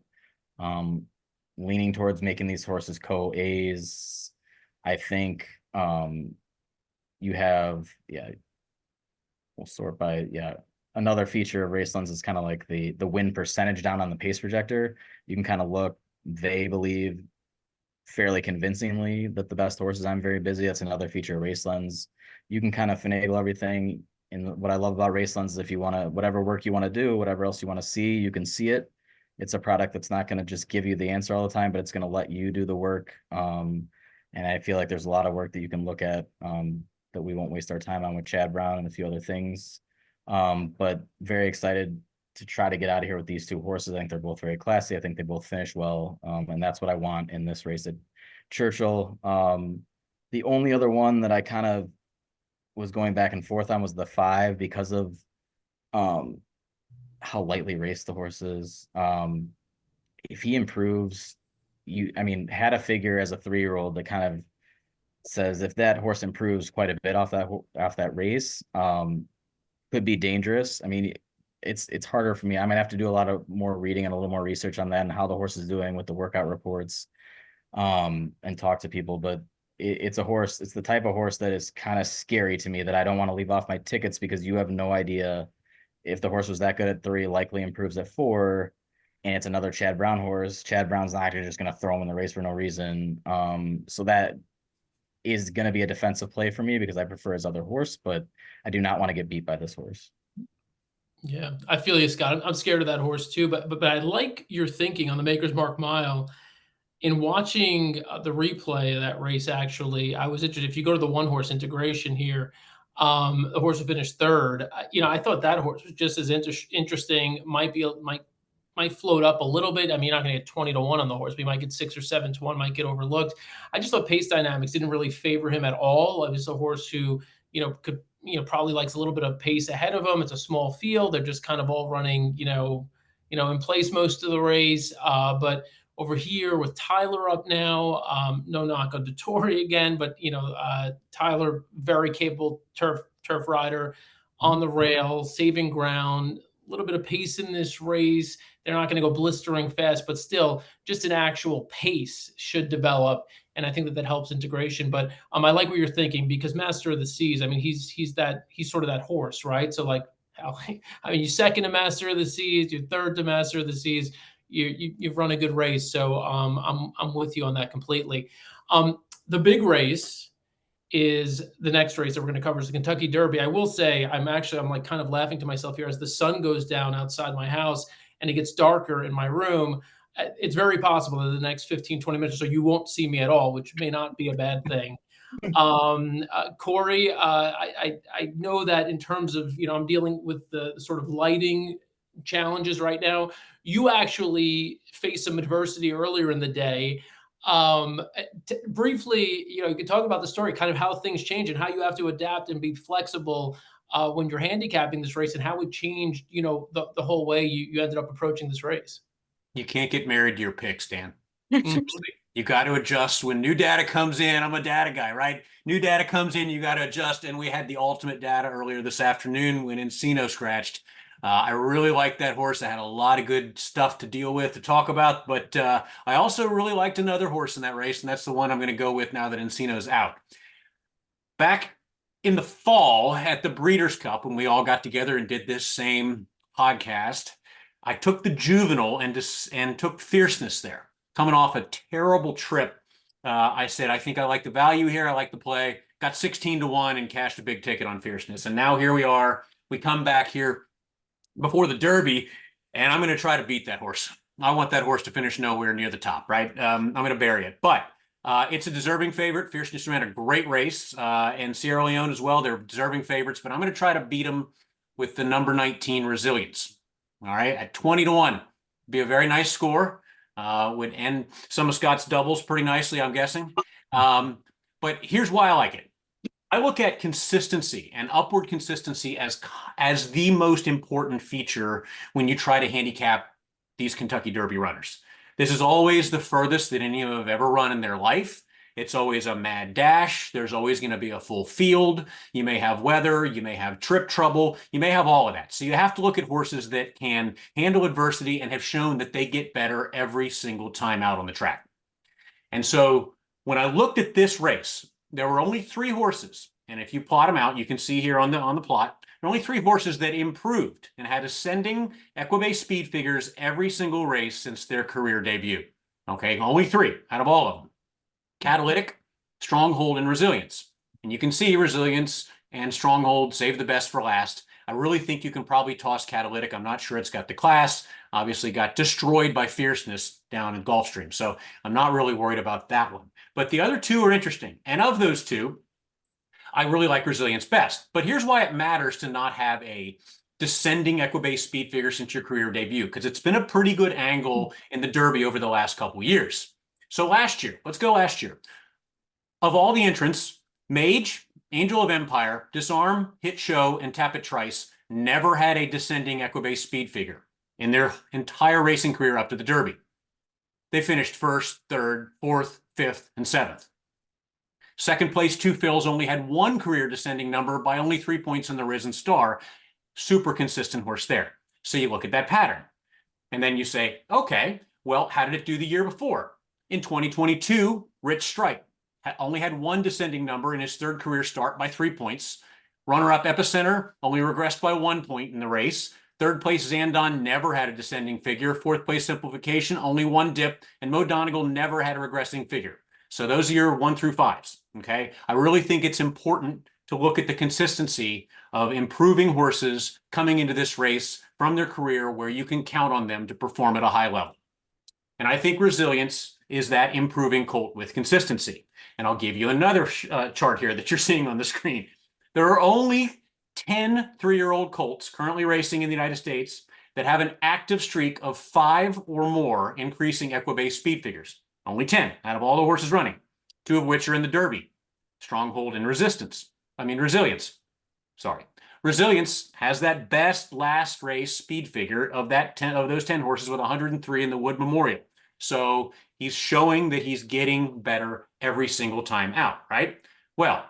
Leaning towards making these horses co-A's. I think you have, we'll sort by, another feature of Racelands is kind of like the win percentage down on the pace projector. You can kind of look, they believe fairly convincingly that the best horses I'm Very Busy. That's another feature of Racelands. You can kind of finagle everything. And what I love about Racelands is if you want to, whatever work you want to do, whatever else you want to see, you can see it. It's a product that's not going to just give you the answer all the time, but it's going to let you do the work. And I feel like there's a lot of work that you can look at that we won't waste our time on with Chad Brown and a few other things. But very excited to try to get out of here with these 2 horses. I think they're both very classy. I think they both finish well. And that's what I want in this race at Churchill. The only other one that I kind of was going back and forth on was the 5 because of how lightly raced the horse is. If he improves, had a figure as a 3-year-old that kind of says if that horse improves quite a bit off that race, could be dangerous. I mean, it's harder for me. I might have to do a lot of more reading and a little more research on that and how the horse is doing with the workout reports, and talk to people. But it's a horse. It's the type of horse that is kind of scary to me that I don't want to leave off my tickets because you have no idea if the horse was that good at 3, likely improves at 4, and it's another Chad Brown horse. Chad Brown's not just going to throw him in the race for no reason. So that is going to be a defensive play for me because I prefer his other horse, but I do not want to get beat by this horse. Yeah, I feel you, Scott. I'm scared of that horse too, but I like your thinking on the Maker's Mark Mile. In watching the replay of that race, actually, I was interested. If you go to the 1-horse integration here, the horse who finished 3rd. I thought that horse was just as interesting. Might float up a little bit. I mean, you're not going to get 20 to 1 on the horse. We might get 6 or 7 to 1. Might get overlooked. I just thought pace dynamics didn't really favor him at all. It was a horse who could probably likes a little bit of pace ahead of him. It's a small field. They're just kind of all running in place most of the race. But over here with Tyler up now, no knock on Dettori again, but Tyler, very capable turf rider on the rail, saving ground, a little bit of pace in this race. They're not going to go blistering fast, but still just an actual pace should develop. And I think that helps integration. But I like what you're thinking because Master of the Seas, I mean, he's sort of that horse, right? So like, you 2nd to Master of the Seas, you're 3rd to Master of the Seas. You've run a good race, so I'm with you on that completely. The big race is the next race that we're going to cover is the Kentucky Derby. I will say I'm like kind of laughing to myself here as the sun goes down outside my house and it gets darker in my room. It's very possible that the next 15, 20 minutes or so you won't see me at all, which may not be a bad thing. Corey, I know that in terms of, I'm dealing with the sort of lighting challenges right now. You actually faced some adversity earlier in the day. Briefly, you could talk about the story, kind of how things change and how you have to adapt and be flexible when you're handicapping this race, and how it changed, the whole way you ended up approaching this race. You can't get married to your picks, Dan. Mhm. Seriously. You got to adjust when new data comes in. I'm a data guy, right? New data comes in, you got to adjust. And we had the ultimate data earlier this afternoon when Encino scratched. I really liked that horse. I had a lot of good stuff to deal with, to talk about, but I also really liked another horse in that race, and that's the one I'm going to go with now that Encino's out. Back in the fall at the Breeders' Cup, when we all got together and did this same podcast, I took the juvenile and took Fierceness there. Coming off a terrible trip, I said, I think I like the value here. I like the play. Got 16-1 and cashed a big ticket on Fierceness. And now here we are. We come back here before the Derby, and I'm going to try to beat that horse. I want that horse to finish nowhere near the top, right? I'm going to bury it. But it's a deserving favorite. Fierceness ran a great race, and Sierra Leone as well. They're deserving favorites, but I'm going to try to beat them with the number 19 Resilience. All right, at 20-1. Be a very nice score. Would end some of Scott's doubles pretty nicely, I'm guessing. But here's why I like it. I look at consistency and upward consistency as the most important feature when you try to handicap these Kentucky Derby runners. This is always the furthest that any of them have ever run in their life. It's always a mad dash. There's always going to be a full field. You may have weather. You may have trip trouble. You may have all of that. So you have to look at horses that can handle adversity and have shown that they get better every single time out on the track. And so when I looked at this race, there were only 3 horses. And if you plot them out, you can see here on the plot, there are only 3 horses that improved and had ascending Equibase speed figures every single race since their career debut. Okay, only 3 out of all of them. Catalytic, Stronghold, and Resilience. And you can see Resilience and Stronghold save the best for last. I really think you can probably toss Catalytic. I'm not sure it's got the class. Obviously got destroyed by Fierceness down in Gulfstream. So I'm not really worried about that one. But the other 2 are interesting. And of those 2, I really like Resilience best. But here's why it matters to not have a descending Equibase speed figure since your career debut, because it's been a pretty good angle in the Derby over the last couple of years. So last year, let's go last year. Of all the entrants, Mage, Angel of Empire, Disarm, Hit Show, and Tap It Trice never had a descending Equibase speed figure in their entire racing career up to the Derby. They finished 1st, 3rd, 4th, 5th, and 7th. Second place, Two Fills, only had 1 career descending number by only 3 points in the Risen Star. Super consistent horse there. So you look at that pattern. And then you say, okay, well, how did it do the year before? In 2022, Rich Stripe only had 1 descending number in his 3rd career start by 3 points. Runner-up Epicenter only regressed by 1 point in the race. 3rd place, Zandon never had a descending figure. 4th place, Simplification, only 1 dip. And Mo Donegal never had a regressing figure. So those are your 1 through 5s, okay? I really think it's important to look at the consistency of improving horses coming into this race from their career where you can count on them to perform at a high level. And I think Resilience is that improving colt with consistency. And I'll give you another chart here that you're seeing on the screen. There are only 10 3-year-old colts currently racing in the United States that have an active streak of 5 or more increasing Equibase speed figures. Only 10 out of all the horses running, 2 of which are in the Derby. Stronghold and Resilience. Sorry. Resilience has that best last race speed figure of those 10 horses with 103 in the Wood Memorial. So he's showing that he's getting better every single time out, right? Well,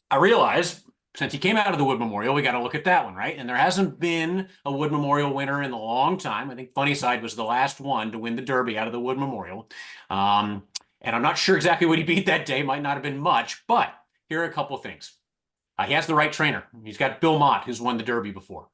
I realize since he came out of the Wood Memorial, we got to look at that one, right? And there hasn't been a Wood Memorial winner in a long time. I think Funnyside was the last one to win the Derby out of the Wood Memorial. And I'm not sure exactly what he beat that day. Might not have been much, but here are a couple of things. He has the right trainer. He's got Bill Mott, who's won the Derby before.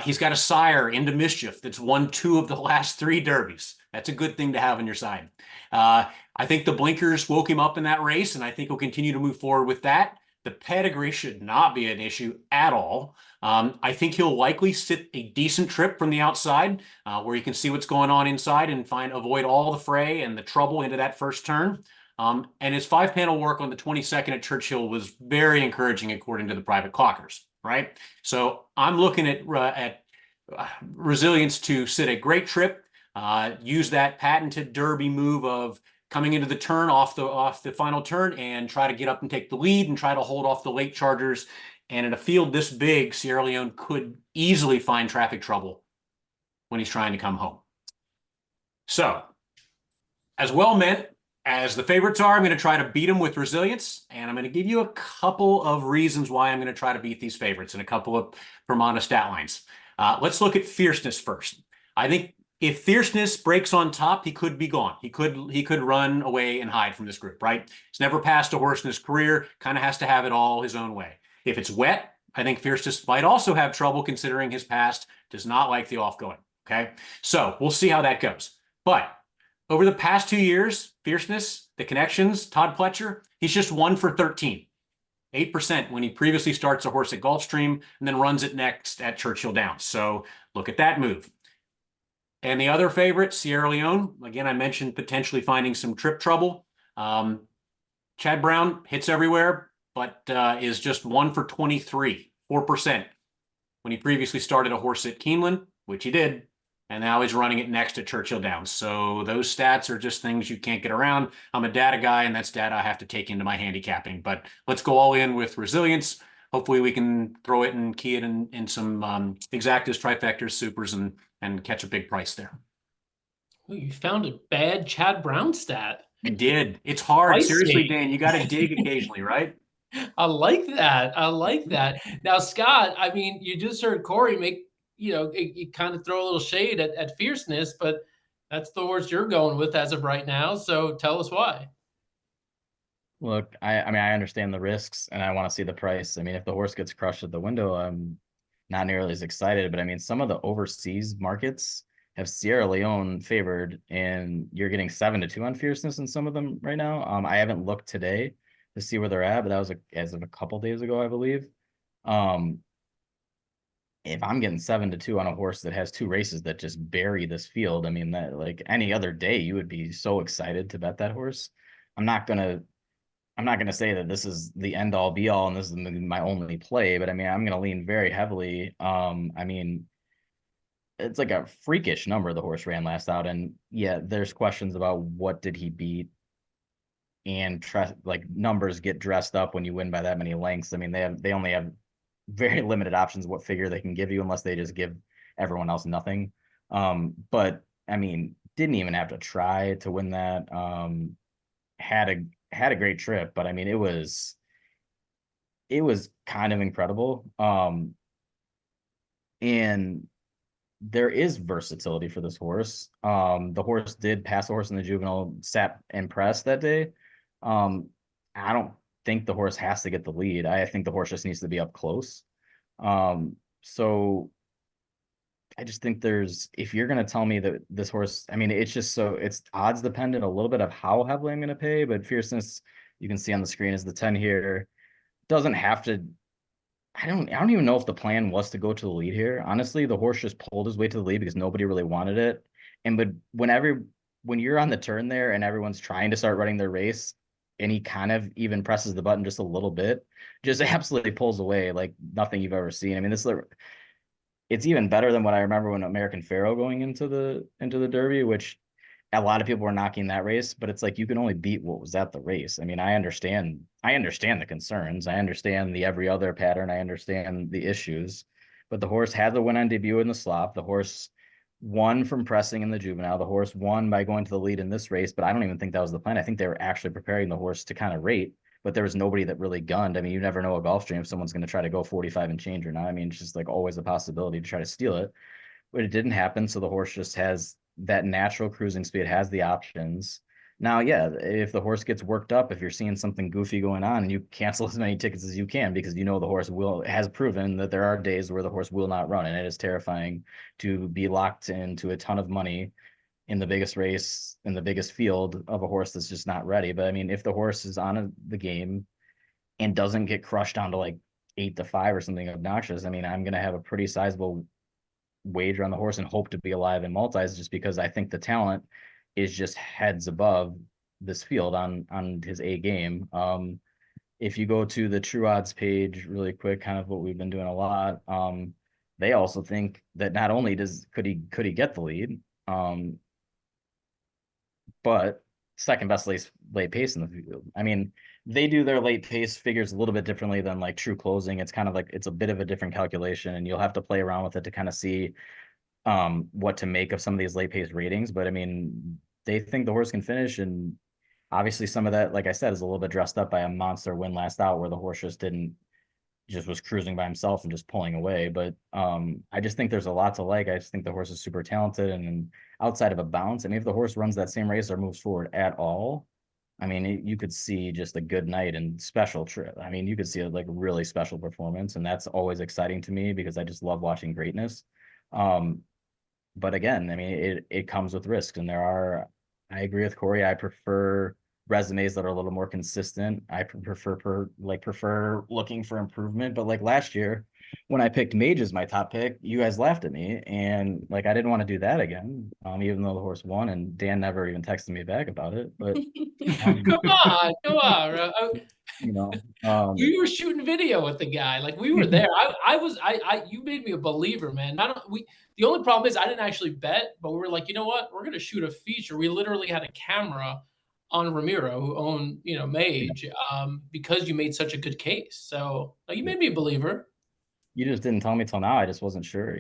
He's got a sire, Into Mischief, that's won 2 of the last 3 Derbies. That's a good thing to have on your side. I think the blinkers woke him up in that race, and I think he'll continue to move forward with that. The pedigree should not be an issue at all. I think he'll likely sit a decent trip from the outside where you can see what's going on inside and avoid all the fray and the trouble into that first turn. And his 5-panel work on the 22nd at Churchill was very encouraging, according to the private clockers, right? So I'm looking at Resilience to sit a great trip, use that patented Derby move of coming into the turn off the final turn and try to get up and take the lead and try to hold off the late chargers. And in a field this big, Sierra Leone could easily find traffic trouble when he's trying to come home. So, as well meant as the favorites are, I'm going to try to beat them with Resilience, and I'm going to give you a couple of reasons why I'm going to try to beat these favorites and a couple of Pramana stat lines. Let's look at Fierceness first. I think if Fierceness breaks on top, he could be gone. He could run away and hide from this group, right? He's never passed a horse in his career, kind of has to have it all his own way. If it's wet, I think Fierceness might also have trouble considering his past does not like the offgoing, okay? So we'll see how that goes. But over the past 2 years, Fierceness, the connections, Todd Pletcher, he's just 1 for 13. 8% when he previously starts a horse at Gulfstream and then runs it next at Churchill Downs. So look at that move. And the other favorite, Sierra Leone, again, I mentioned potentially finding some trip trouble. Chad Brown hits everywhere, but is just 1 for 23, 4%, when he previously started a horse at Keeneland, which he did, and now he's running it next to Churchill Downs. So those stats are just things you can't get around. I'm a data guy, and that's data I have to take into my handicapping. But let's go all in with Resilience. Hopefully we can throw it and key it in some exactas, trifectas, supers, and catch a big price there. Ooh, you found a bad Chad Brown stat. I did. It's hard. Spicy. Seriously, Dan, you got to dig occasionally, right? I like that. I like that. Now, Scott, I mean, you just heard Corey make, you kind of throw a little shade at Fierceness, but that's the horse you're going with as of right now. So tell us why. Look, I mean, I understand the risks and I want to see the price. I mean, if the horse gets crushed at the window, I'm not nearly as excited. But I mean, some of the overseas markets have Sierra Leone favored, and you're getting 7-2 on Fierceness in some of them right now. I haven't looked today to see where they're at, but that was as of a couple days ago, I believe. If I'm getting 7-2 on a horse that has 2 races that just bury this field, I mean, that like any other day, you would be so excited to bet that horse. I'm not gonna say that this is the end all be all and this is my only play, but I mean, I'm gonna lean very heavily. I mean, it's like a freakish number the horse ran last out, and yeah, there's questions about what did he beat, and like numbers get dressed up when you win by that many lengths. I mean, they only have very limited options what figure they can give you unless they just give everyone else nothing. But I mean, didn't even have to try to win that. Had a great trip, but I mean, it was kind of incredible. And there is versatility for this horse. The horse did pass a horse in the juvenile, sat impressed that day. I don't think the horse has to get the lead. I think the horse just needs to be up close. So I just think if you're going to tell me that this horse, I mean, it's odds dependent a little bit of how heavily I'm going to pay, but Fierceness, you can see on the screen is the 10 here. Doesn't have to, I don't even know if the plan was to go to the lead here. Honestly, the horse just pulled his way to the lead because nobody really wanted it. But when you're on the turn there and everyone's trying to start running their race, and he kind of even presses the button just a little bit, just absolutely pulls away like nothing you've ever seen. I mean, it's even better than what I remember when American Pharoah going into the Derby, which a lot of people were knocking that race, but it's like you can only beat what was at the race. I mean, I understand the concerns. I understand the every other pattern. I understand the issues, but the horse had the win on debut in the slop. The horse won from pressing in the juvenile. The horse won by going to the lead in this race, but I don't even think that was the plan. I think they were actually preparing the horse to kind of rate, but there was nobody that really gunned. I mean, you never know a Gulfstream if someone's going to try to go 45 and change or not. I mean, it's just like always a possibility to try to steal it, but it didn't happen. So the horse just has that natural cruising speed, has the options. Now, yeah, if the horse gets worked up, if you're seeing something goofy going on, and you cancel as many tickets as you can, because you know the horse has proven that there are days where the horse will not run, and it is terrifying to be locked into a ton of money in the biggest race, in the biggest field of a horse that's just not ready. But I mean, if the horse is on the game and doesn't get crushed down to like 8-5 or something obnoxious, I mean, I'm going to have a pretty sizable wager on the horse and hope to be alive in multis, just because I think the talent is just heads above this field on his A game. If you go to the True Odds page really quick, kind of what we've been doing a lot, they also think that not only could he get the lead, but second best late pace in the field. I mean, they do their late pace figures a little bit differently than like true closing. It's kind of like it's a bit of a different calculation, and you'll have to play around with it to kind of see what to make of some of these late pace ratings. But I mean, they think the horse can finish, and obviously some of that, like I said, is a little bit dressed up by a monster win last out where the horse just was cruising by himself and just pulling away. But I just think there's a lot to like. I just think the horse is super talented, and outside of a bounce, I mean, if the horse runs that same race or moves forward at all, I mean, you could see just a good night and special trip. I mean, you could see a like really special performance, and that's always exciting to me because I just love watching greatness. But again, I mean, it comes with risks, and I agree with Corey. I prefer resumes that are a little more consistent. I prefer looking for improvement. But like last year, when I picked Mage as my top pick, you guys laughed at me, and like I didn't want to do that again. Even though the horse won, and Dan never even texted me back about it. But Come on, bro. you know, We were shooting video with the guy. Like we were there. You made me a believer, man. The only problem is I didn't actually bet, but we were like, you know what? We're going to shoot a feature. We literally had a camera on Ramiro, who owned, Mage, because you made such a good case. So you made me a believer. you just didn't tell me till now. I just wasn't sure.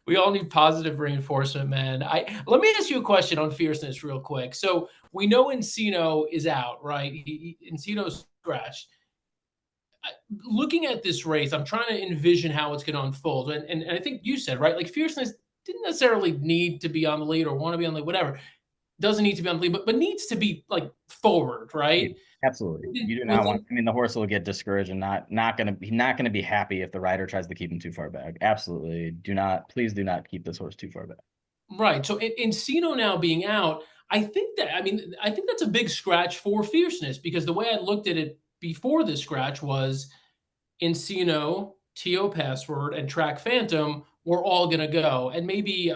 We all need positive reinforcement, man. Let me ask you a question on fierceness real quick. So we know Encino is out, right? Encino's scratched. Looking at this race, I'm trying to envision how it's going to unfold. And I think you said, right, like fierceness didn't necessarily need to be on the lead or want to be on the lead, whatever. Doesn't need to be on the lead, but needs to be like forward, right? Absolutely. You do not want. I mean, the horse will get discouraged and not gonna be happy if the rider tries to keep him too far back. Absolutely. Please do not keep this horse too far back. Right. So Encino now being out, I think that's a big scratch for fierceness, because the way I looked at it before this scratch was Encino, TO Password, and Track Phantom were all going to go. And maybe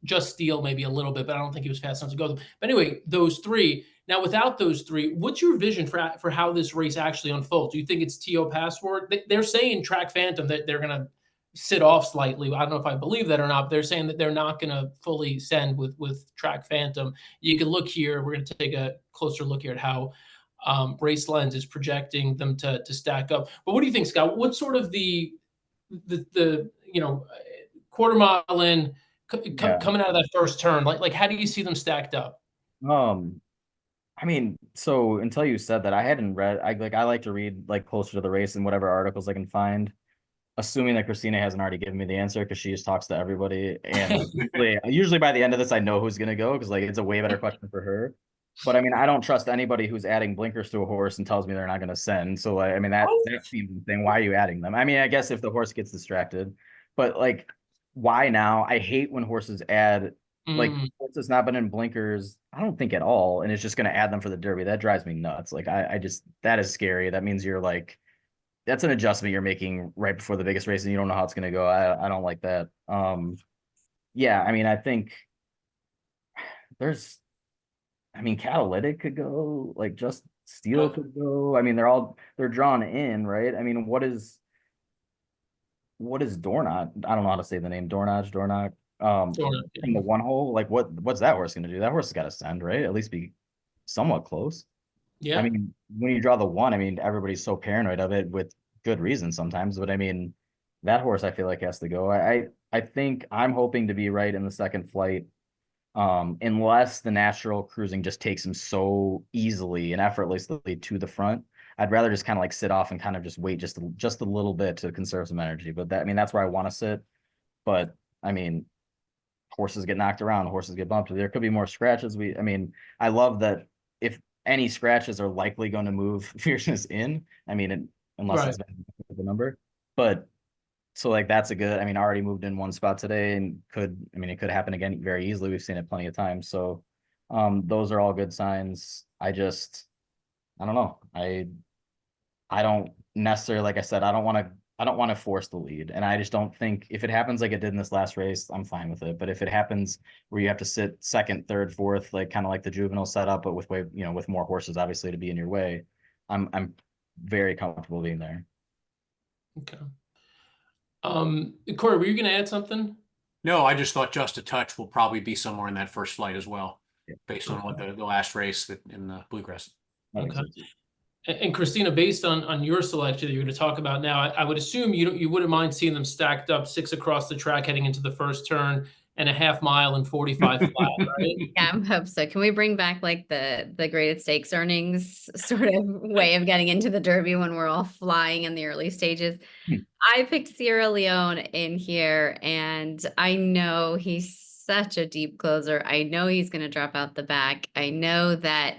Just Steel, maybe a little bit, but I don't think he was fast enough to go. But anyway, those three. Now, without those three, what's your vision for how this race actually unfolds? Do you think it's TO Password? They're saying Track Phantom that they're going to sit off slightly. I don't know if I believe that or not, but they're saying that they're not going to fully send with Track Phantom. You can look here. We're going to take a closer look here at how Race Lens is projecting them to stack up. But what do you think, Scott? What's sort of the quarter mile in coming out of that first turn? Like how do you see them stacked up? I mean, so until you said that, I hadn't read. I like to read like closer to the race and whatever articles I can find. Assuming that Christina hasn't already given me the answer because she just talks to everybody, and usually by the end of this, I know who's gonna go because like it's a way better question for her. But I mean, I don't trust anybody who's adding blinkers to a horse and tells me they're not going to send. So like, I mean, that seems the thing. Why are you adding them? I mean, I guess if the horse gets distracted, but like, why now? I hate when horses add like horse has not been in blinkers. I don't think at all, and it's just going to add them for the Derby. That drives me nuts. Like, I just that is scary. That means you're like, that's an adjustment you're making right before the biggest race, and you don't know how it's going to go. I don't like that. Yeah, I mean, I think Catalytic could go, like Just Steel could go. I mean, they're drawn in, right? I mean, what is Dornot? I don't know how to say the name. Dornot. In the one hole, like what's that horse gonna do? That horse has got to send, right? At least be somewhat close. Yeah. I mean, when you draw the one, I mean, everybody's so paranoid of it with good reason sometimes, but I mean, that horse I feel like has to go. I think I'm hoping to be right in the second flight. Unless the natural cruising just takes him so easily and effortlessly to the front, I'd rather just kind of like sit off and kind of just wait just a little bit to conserve some energy. But that's where I want to sit. But I mean, horses get knocked around, horses get bumped. There could be more scratches. I love that if any scratches are likely going to move fierceness in. I mean, unless it's been the number, but. So like that's already moved in one spot today and it could happen again very easily. We've seen it plenty of times. So those are all good signs. I don't know. I don't necessarily, like I said, I don't want to I don't want to force the lead. And I just don't think if it happens like it did in this last race, I'm fine with it. But if it happens where you have to sit second, third, fourth, like kind of like the juvenile setup, but with way, with more horses obviously to be in your way, I'm very comfortable being there. Okay. Corey, were you going to add something? No, I just thought Just a Touch will probably be somewhere in that first flight as well, Yeah. based on what the last race that in the Bluegrass. Okay. And Christina, based on your selection that you're going to talk about now, I would assume you wouldn't mind seeing them stacked up 6 across the track heading into the first turn and a half mile and 45 flat, right? Yeah, I hope so. Can we bring back like the graded stakes earnings sort of way of getting into the Derby when we're all flying in the early stages? I picked Sierra Leone in here, and I know he's such a deep closer. I know he's going to drop out the back. I know that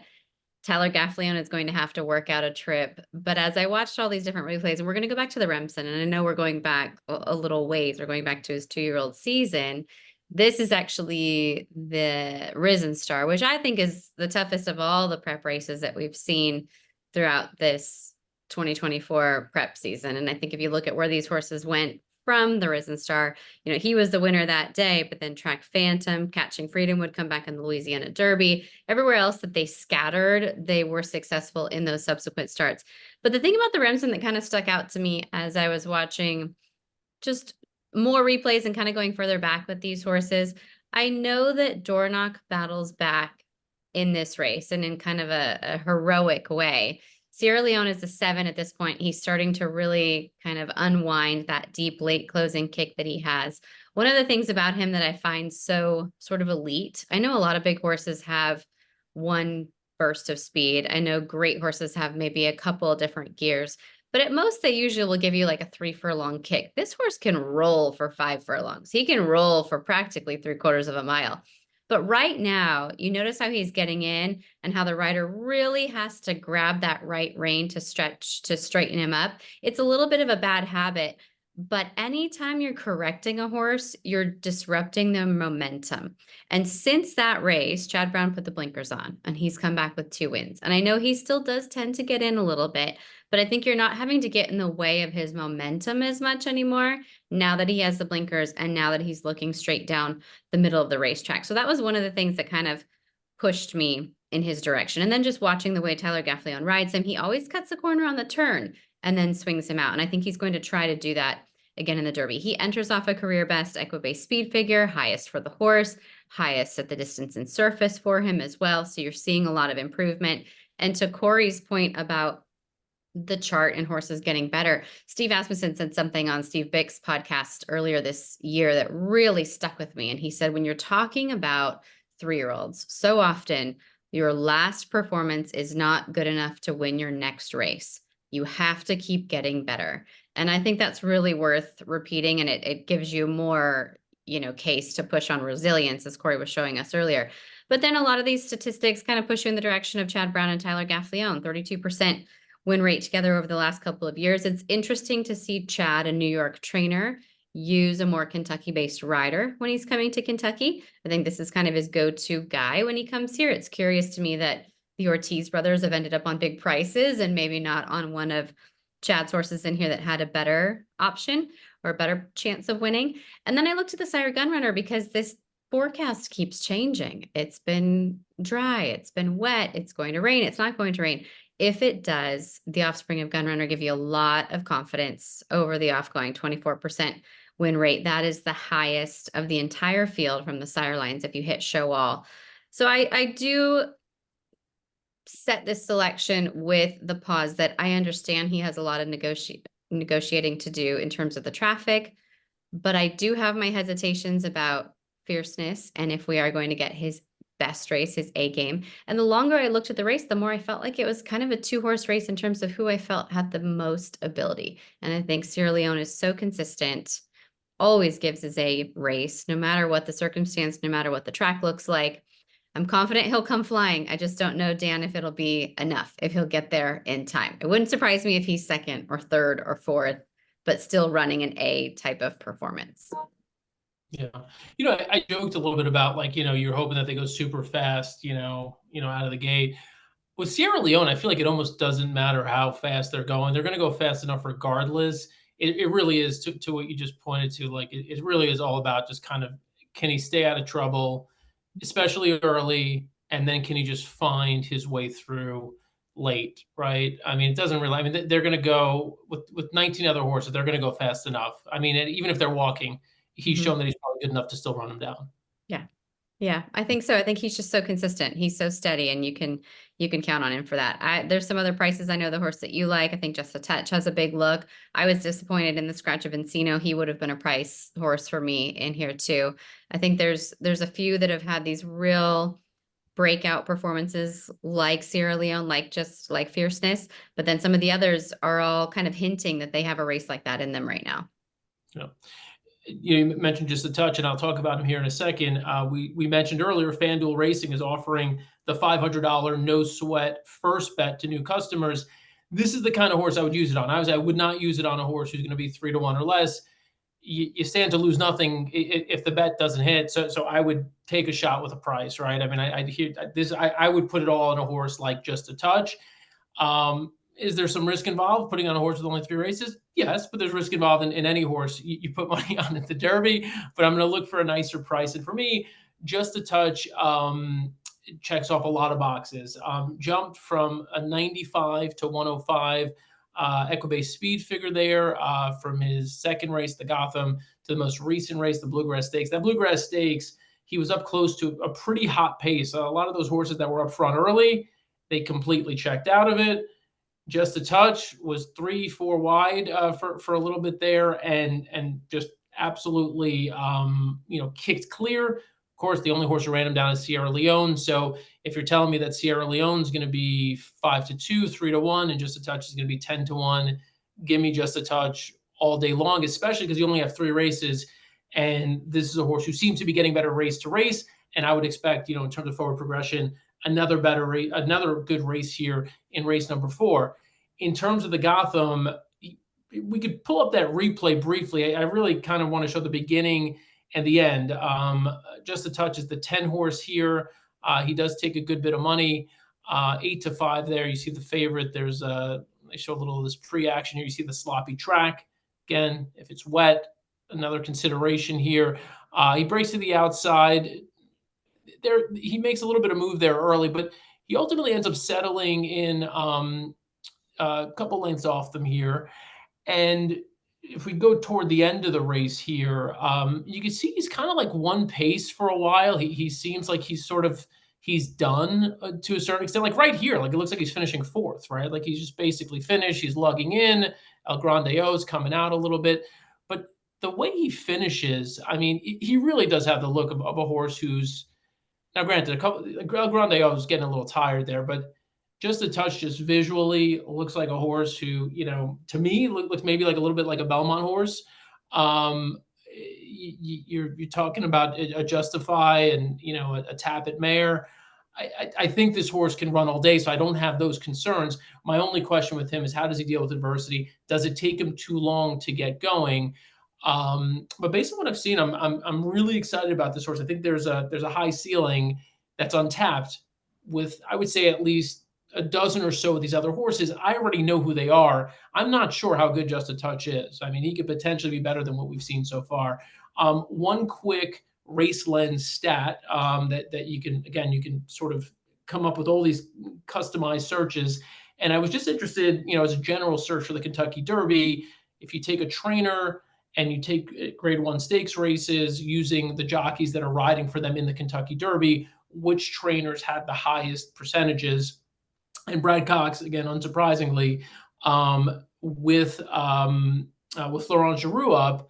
Tyler Gaffleon is going to have to work out a trip. But as I watched all these different replays, and we're going to go back to the Remsen, and I know we're going back a little ways. We're going back to his 2-year-old season. This is actually the Risen Star, which I think is the toughest of all the prep races that we've seen throughout this 2024 prep season. And I think if you look at where these horses went from the Risen Star, he was the winner that day, but then Track Phantom, Catching Freedom would come back in the Louisiana Derby. Everywhere else that they scattered, they were successful in those subsequent starts. But the thing about the Remsen that kind of stuck out to me as I was watching just more replays and kind of going further back with these horses, I know that Dornoch battles back in this race and in kind of a heroic way. Sierra Leone is a 7 at this point. He's starting to really kind of unwind that deep late closing kick that he has. One of the things about him that I find so sort of elite, I know a lot of big horses have one burst of speed. I know great horses have maybe a couple of different gears, but at most they usually will give you like a 3 furlong kick. This horse can roll for 5 furlongs. He can roll for practically 3/4 of a mile. But right now, you notice how he's getting in and how the rider really has to grab that right rein to straighten him up. It's a little bit of a bad habit, but anytime you're correcting a horse, you're disrupting the momentum. And since that race, Chad Brown put the blinkers on and he's come back with 2 wins. And I know he still does tend to get in a little bit, but I think you're not having to get in the way of his momentum as much anymore now that he has the blinkers and now that he's looking straight down the middle of the racetrack. So that was one of the things that kind of pushed me in his direction. And then just watching the way Tyler Gaffleon rides him, he always cuts the corner on the turn and then swings him out. And I think he's going to try to do that again in the Derby. He enters off a career best Equibase speed figure, highest for the horse, highest at the distance and surface for him as well. So you're seeing a lot of improvement. And to Corey's point about the chart and horses getting better, Steve Asmussen said something on Steve Bick's podcast earlier this year that really stuck with me. And he said, when you're talking about 3-year-olds, so often your last performance is not good enough to win your next race. You have to keep getting better. And I think that's really worth repeating. And it gives you more, case to push on resilience, as Corey was showing us earlier. But then a lot of these statistics kind of push you in the direction of Chad Brown and Tyler Gaffleon, 32% win rate together over the last couple of years. It's interesting to see Chad, a New York trainer, use a more Kentucky-based rider when he's coming to Kentucky. I think this is kind of his go-to guy when he comes here. It's curious to me that the Ortiz brothers have ended up on big prices and maybe not on one of Chad's horses in here that had a better option or a better chance of winning. And then I looked at the Sire Gunrunner because this forecast keeps changing. It's been dry, it's been wet, it's going to rain, it's not going to rain. If it does, the offspring of Gunrunner give you a lot of confidence over the offgoing 24% win rate. That is the highest of the entire field from the sire lines if you hit show all. So I do set this selection with the pause that I understand he has a lot of negotiating to do in terms of the traffic, but I do have my hesitations about fierceness and if we are going to get his best race, his A game. And the longer I looked at the race, the more I felt like it was kind of a 2-horse race in terms of who I felt had the most ability. And I think Sierra Leone is so consistent, always gives his A race, no matter what the circumstance, no matter what the track looks like. I'm confident he'll come flying. I just don't know, Dan, if it'll be enough, if he'll get there in time. It wouldn't surprise me if he's 2nd or 3rd or 4th, but still running an A type of performance. Yeah. I joked a little bit about you're hoping that they go super fast, out of the gate. With Sierra Leone, I feel like it almost doesn't matter how fast they're going. They're going to go fast enough regardless. it really is to what you just pointed to. Like it really is all about just kind of, can he stay out of trouble, especially early, and then can he just find his way through late, right? I mean, it doesn't really. I mean, they're going to go with 19 other horses. They're going to go fast enough. I mean, and even if they're walking, he's shown that he's probably good enough to still run them down. Yeah. Yeah, I think so. I think he's just so consistent. He's so steady, and you can count on him for that. There's some other prices. I know the horse that you like. I think Just a Touch has a big look. I was disappointed in the scratch of Encino. He would have been a price horse for me in here too. I think there's a few that have had these real breakout performances, like Sierra Leone, like Fierceness, but then some of the others are all kind of hinting that they have a race like that in them right now. Yeah. You mentioned Just a Touch, and I'll talk about him here in a second. We mentioned earlier, FanDuel Racing is offering the $500 no sweat first bet to new customers. This is the kind of horse I would use it on. I would not use it on a horse who's going to be 3-1 or less. You stand to lose nothing if the bet doesn't hit. So I would take a shot with a price, right? I mean, I'd hear this. I would put it all on a horse like Just a Touch. Is there some risk involved putting on a horse with only 3 races? Yes, but there's risk involved in any horse you put money on at the Derby. But I'm going to look for a nicer price. And for me, Just a Touch checks off a lot of boxes. Jumped from a 95 to 105 Equibase speed figure there from his second race, the Gotham, to the most recent race, the Bluegrass Stakes. That Bluegrass Stakes, he was up close to a pretty hot pace. A lot of those horses that were up front early, they completely checked out of it. Just a Touch was 3-4 wide for a little bit there, and just absolutely kicked clear. Of course, the only horse who ran him down is Sierra Leone. So if you're telling me that Sierra Leone is going to be 5-2, 3-1, and Just a Touch is going to be 10-1, give me Just a Touch all day long, especially because you only have 3 races, and this is a horse who seems to be getting better race to race. And I would expect, in terms of forward progression, another good race here in race number 4. In terms of the Gotham, we could pull up that replay briefly. I really kind of want to show the beginning and the end. Just a Touch is the 10 horse here. He does take a good bit of money, 8-5 there. You see the favorite. They show a little of this pre-action here. You see the sloppy track. Again, if it's wet, another consideration here. He breaks to the outside. He makes a little bit of move there early, but he ultimately ends up settling in a couple lengths off them here. And if we go toward the end of the race here, you can see he's kind of like one pace for a while. He seems like he's done to a certain extent. Like right here, like it looks like he's finishing 4th, right? Like he's just basically finished. He's lugging in. El Grande O's coming out a little bit. But the way he finishes, I mean, he really does have the look of a horse who's, now granted, El Grande O's getting a little tired there, but Just a Touch, just visually looks like a horse who, to me, looks maybe like a little bit like a Belmont horse. You're talking about a Justify and, a Tappet mare. I think this horse can run all day, so I don't have those concerns. My only question with him is, how does he deal with adversity? Does it take him too long to get going? But based on what I've seen, I'm really excited about this horse. I think there's a high ceiling that's untapped with, I would say, at least a dozen or so of these other horses. I already know who they are. I'm not sure how good Just a Touch is. I mean, he could potentially be better than what we've seen so far. One quick race lens stat that you can sort of come up with all these customized searches. And I was just interested, as a general search for the Kentucky Derby, if you take a trainer and you take grade 1 stakes races using the jockeys that are riding for them in the Kentucky Derby, which trainers had the highest percentages? And Brad Cox, again, unsurprisingly, with Florent Geroux up,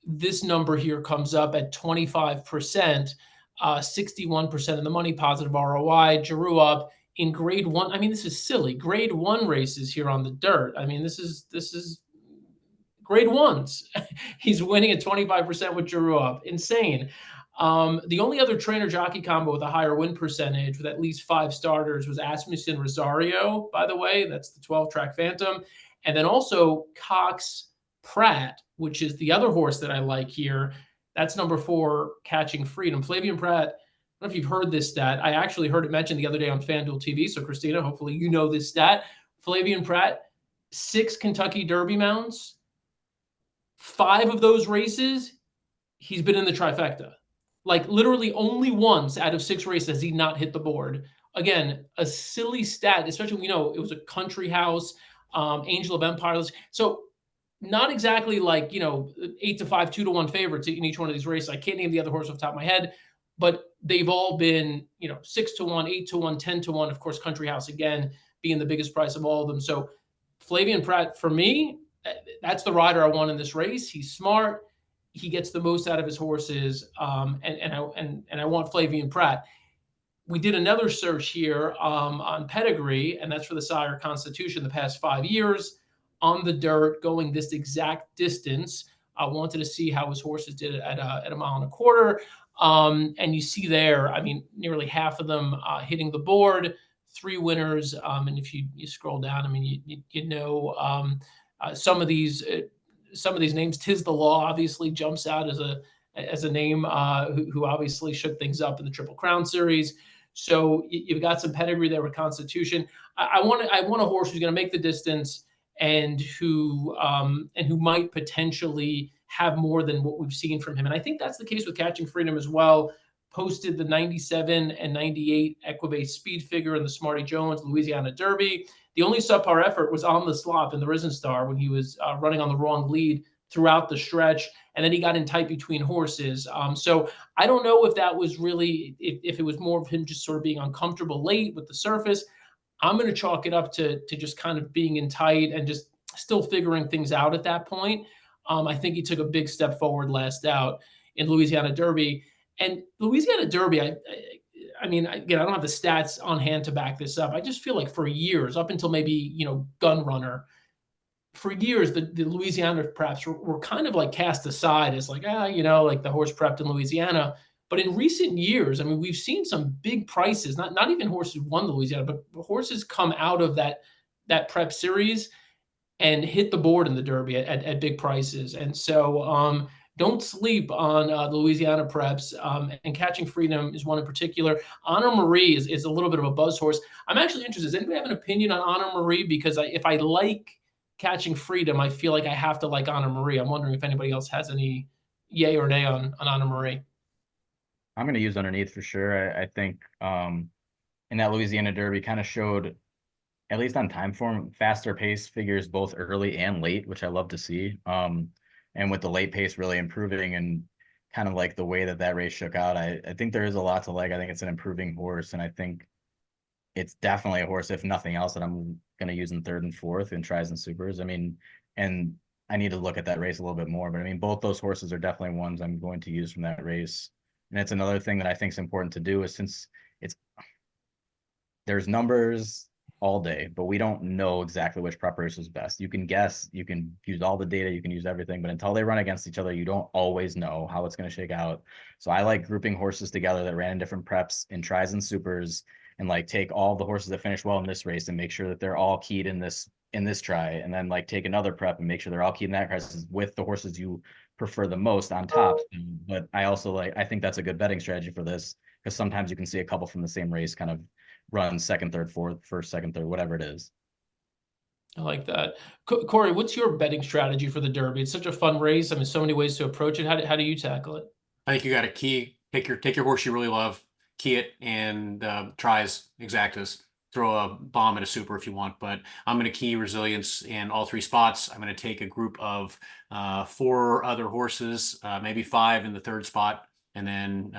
this number here comes up at 25%, 61% of the money, positive ROI. Geroux up in grade 1. I mean, this is silly. Grade 1 races here on the dirt. I mean, this is grade 1s. He's winning at 25% with Geroux up. Insane. The only other trainer jockey combo with a higher win percentage with at least 5 starters was Asmussen Rosario, by the way. That's the 12-track Phantom. And then also Cox Pratt, which is the other horse that I like here. That's number 4, Catching Freedom. Flavien Prat, I don't know if you've heard this stat. I actually heard it mentioned the other day on FanDuel TV. So, Christina, hopefully you know this stat. Flavien Prat, 6 Kentucky Derby mounts, 5 of those races, he's been in the trifecta. Like literally only once out of 6 races has he not hit the board. Again, a silly stat, especially when, it was a country house, Angel of Empires. So not exactly like, 8-5, 2-1 favorites in each one of these races. I can't name the other horse off the top of my head, but they've all been, 6-1, 8-1, 10-1. Of course, country house again being the biggest price of all of them. So Flavien Prat, for me, that's the rider I want in this race. He's smart. He gets the most out of his horses, and I want Flavien Prat. We did another search here on pedigree, and that's for the sire Constitution the past 5 years on the dirt, going this exact distance. I wanted to see how his horses did at a mile and a quarter. And you see there, I mean, nearly half of them hitting the board, 3 winners. And if you scroll down, I mean, some of these names. Tiz the Law obviously jumps out as a name who obviously shook things up in the Triple Crown series. So you've got some pedigree there with Constitution. I want a horse who's going to make the distance and who might potentially have more than what we've seen from him. And I think that's the case with Catching Freedom as well. Posted the 97 and 98 Equibase speed figure in the Smarty Jones Louisiana Derby. The only subpar effort was on the slop in the Risen Star when he was running on the wrong lead throughout the stretch, and then he got in tight between horses. So I don't know if that was really, if it was more of him just sort of being uncomfortable late with the surface. I'm going to chalk it up to just kind of being in tight and just still figuring things out at that point. I think he took a big step forward last out in Louisiana Derby. And Louisiana Derby, I mean, again, I don't have the stats on hand to back this up. I just feel like for years, up until maybe, Gun Runner, for years, the Louisiana preps were kind of like cast aside as like, like the horse prepped in Louisiana. But in recent years, I mean, we've seen some big prices, not even horses who won the Louisiana, but horses come out of that prep series and hit the board in the Derby at big prices. And so don't sleep on the Louisiana preps. And Catching Freedom is one in particular. Honor Marie is a little bit of a buzz horse. I'm actually interested. Does anybody have an opinion on Honor Marie? Because if I like Catching Freedom, I feel like I have to like Honor Marie. I'm wondering if anybody else has any yay or nay on Honor Marie. I'm going to use underneath for sure. I think in that Louisiana Derby kind of showed, at least on time form, faster pace figures both early and late, which I love to see. And with the late pace really improving and kind of like the way that race shook out, I think there is a lot to like. I think it's an improving horse, and I think it's definitely a horse, if nothing else, that I'm going to use in 3rd and 4th in tries and supers. I mean, and I need to look at that race a little bit more, but I mean, both those horses are definitely ones I'm going to use from that race. And it's another thing that I think is important to do is, since there's numbers all day, but we don't know exactly which prep race is best. You can guess, you can use all the data, you can use everything, but until they run against each other, you don't always know how it's going to shake out. So I like grouping horses together that ran in different preps in tries and supers, and like take all the horses that finish well in this race and make sure that they're all keyed in this try, and then like take another prep and make sure they're all keyed in that crisis with the horses you prefer the most on top. But I also I think that's a good betting strategy for this, because sometimes you can see a couple from the same race kind of run 2nd, 3rd, 4th, 1st, 2nd, 3rd, whatever it is. I like that. Corey, what's your betting strategy for the Derby? It's such a fun race. I mean, so many ways to approach it. How do you tackle it? I think you got to take your horse you really love, key it, and tries exactas. Throw a bomb at a super if you want, but I'm going to key resilience in all 3 spots. I'm going to take a group of 4 other horses, maybe 5 in the 3rd spot, and then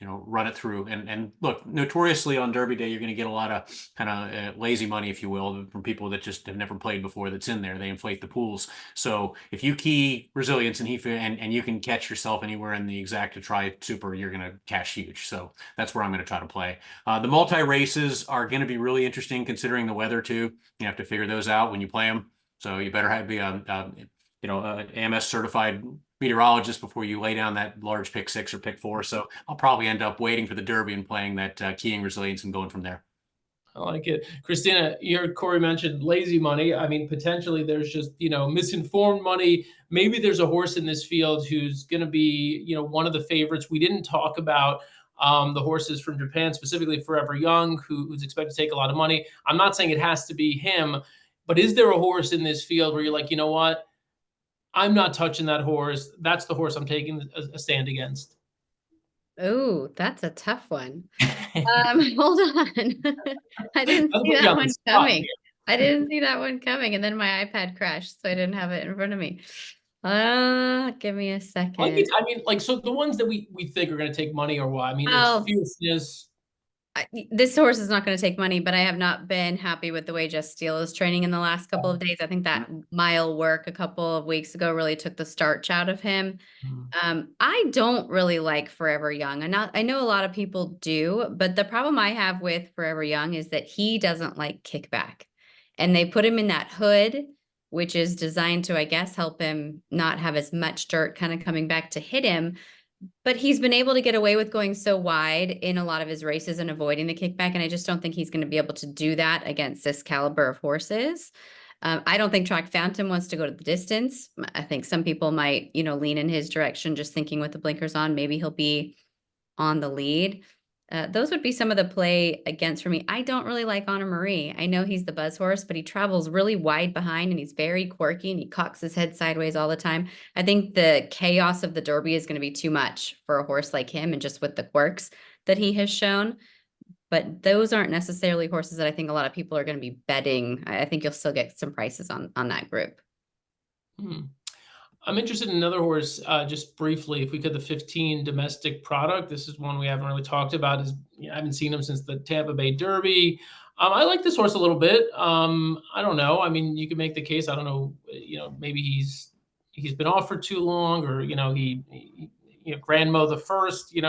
run it through. And look, notoriously on Derby Day, you're going to get a lot of kind of lazy money, if you will, from people that just have never played before. That's in there. They inflate the pools. So if you key resilience and you can catch yourself anywhere in the exact to try super, you're going to cash huge. So that's where I'm going to try to play. The multi races are going to be really interesting considering the weather too. You have to figure those out when you play them. So you better be AMS certified meteorologist before you lay down that large pick 6 or pick 4. So I'll probably end up waiting for the Derby and playing that keying resilience and going from there. I like it. Christina, Corey mentioned lazy money. I mean, potentially there's just, misinformed money. Maybe there's a horse in this field who's going to be, one of the favorites. We didn't talk about the horses from Japan, specifically Forever Young, who's expected to take a lot of money. I'm not saying it has to be him, but is there a horse in this field where you're like, you know what? I'm not touching that horse. That's the horse I'm taking a stand against. Oh, that's a tough one. Hold on. I didn't I'll see put you that on the one spot coming. here. I didn't see that one coming, and then my iPad crashed, so I didn't have it in front of me. Give me a second. I mean, like, so the ones that we think are going to take money or what? I mean, it's Oh, fierceness. this horse is not going to take money, but I have not been happy with the way Just Steel is training in the last couple of days. I think that mile work a couple of weeks ago really took the starch out of him. I don't really like Forever Young. I know a lot of people do, but the problem I have with Forever Young is that he doesn't like kickback. And they put him in that hood, which is designed to, I guess, help him not have as much dirt kind of coming back to hit him. But he's been able to get away with going so wide in a lot of his races and avoiding the kickback. And I just don't think he's going to be able to do that against this caliber of horses. I don't think Track Phantom wants to go to the distance. I think some people might, lean in his direction, just thinking with the blinkers on, maybe he'll be on the lead. Those would be some of the play against for me. I don't really like Anna Marie. I know he's the buzz horse, but he travels really wide behind and he's very quirky and he cocks his head sideways all the time. I think the chaos of the Derby is going to be too much for a horse like him and just with the quirks that he has shown. But those aren't necessarily horses that I think a lot of people are going to be betting. I think you'll still get some prices on that group. I'm interested in another horse, just briefly, if we could, the 15 domestic product. This is one we haven't really talked about. I haven't seen him since the Tampa Bay Derby. I like this horse a little bit. I don't know. I mean, you could make the case. I don't know. Maybe he's been off for too long, or he Grandmo the First. He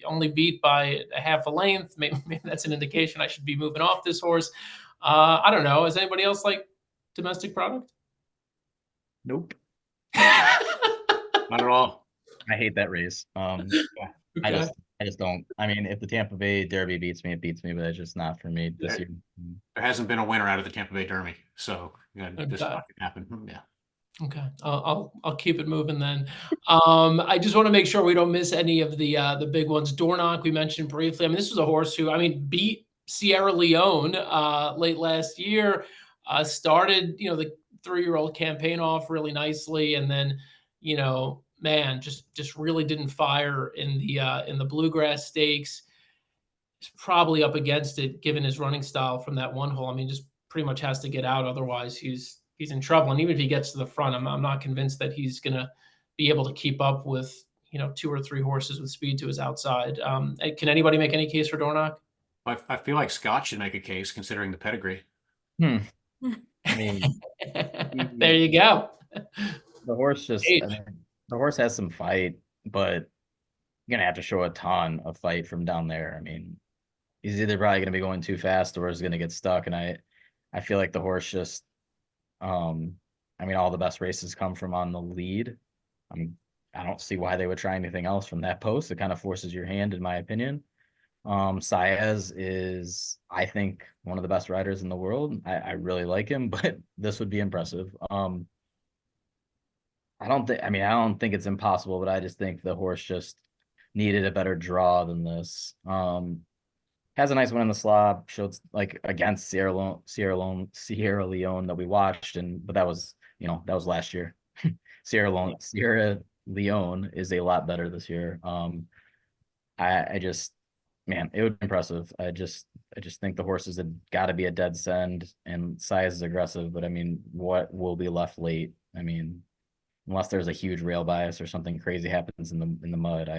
only beat by a half a length. Maybe that's an indication I should be moving off this horse. I don't know. Is anybody else like domestic product? Nope. Not at all. I hate that race. Okay. I just don't. I mean, if the Tampa Bay Derby beats me, it beats me, but it's just not for me this year. There hasn't been a winner out of the Tampa Bay Derby, so this Okay. might happen. Yeah. Okay, I'll keep it moving then. I just want to make sure we don't miss any of the big ones. Dornoch we mentioned briefly. I mean, this was a horse who beat Sierra Leone late last year. Started the 3-year-old campaign off really nicely, and then man, just really didn't fire in the Bluegrass Stakes. He's probably up against it given his running style from that one hole. I mean, just pretty much has to get out, otherwise he's in trouble. And even if he gets to the front, I'm not convinced that he's going to be able to keep up with 2 or 3 horses with speed to his outside. Can anybody make any case for Dornoch? I feel like Scott should make a case considering the pedigree. I mean, there you go. the horse the horse has some fight, but you're gonna have to show a ton of fight from down there. I mean, he's either probably gonna be going too fast or is gonna get stuck. And I feel like the horse just, I mean, all the best races come from on the lead. I don't see why they would try anything else from that post. It kind of forces your hand, in my opinion. Saez is, I think, one of the best riders in the world. I really like him, but this would be impressive. I don't think it's impossible, but I just think the horse just needed a better draw than this. Has a nice win in the slob, showed like against Sierra Leone that we watched, but that was last year. Sierra Leone is a lot better this year. I just, man, it would be impressive. I just think the horses had got to be a dead send, and Saez is aggressive, but I mean, what will be left late? I mean, unless there's a huge rail bias or something crazy happens in the mud,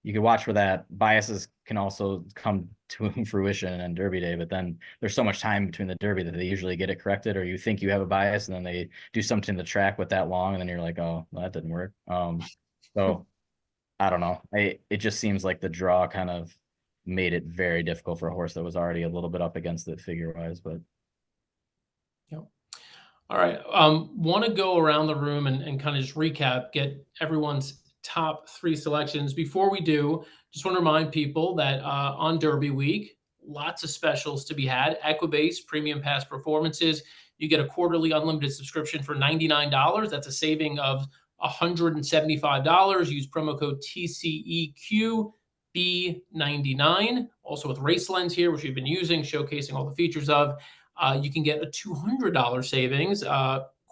you can watch for that. Biases can also come to fruition on Derby Day, but then there's so much time between the Derby that they usually get it corrected, or you think you have a bias and then they do something to track with that long, and then you're like, oh, well, that didn't work. So I don't know. It just seems like the draw kind of made it very difficult for a horse that was already a little bit up against it figure wise, but. Yep. All right. Want to go around the room and kind of just recap, get everyone's top 3 selections. Before we do, just want to remind people that on Derby week, lots of specials to be had. Equibase Premium Pass Performances. You get a quarterly unlimited subscription for $99. That's a saving of $175. Use promo code TCEQB99. Also with Race Lens here, which we've been using, showcasing all the features of. You can get a $200 savings,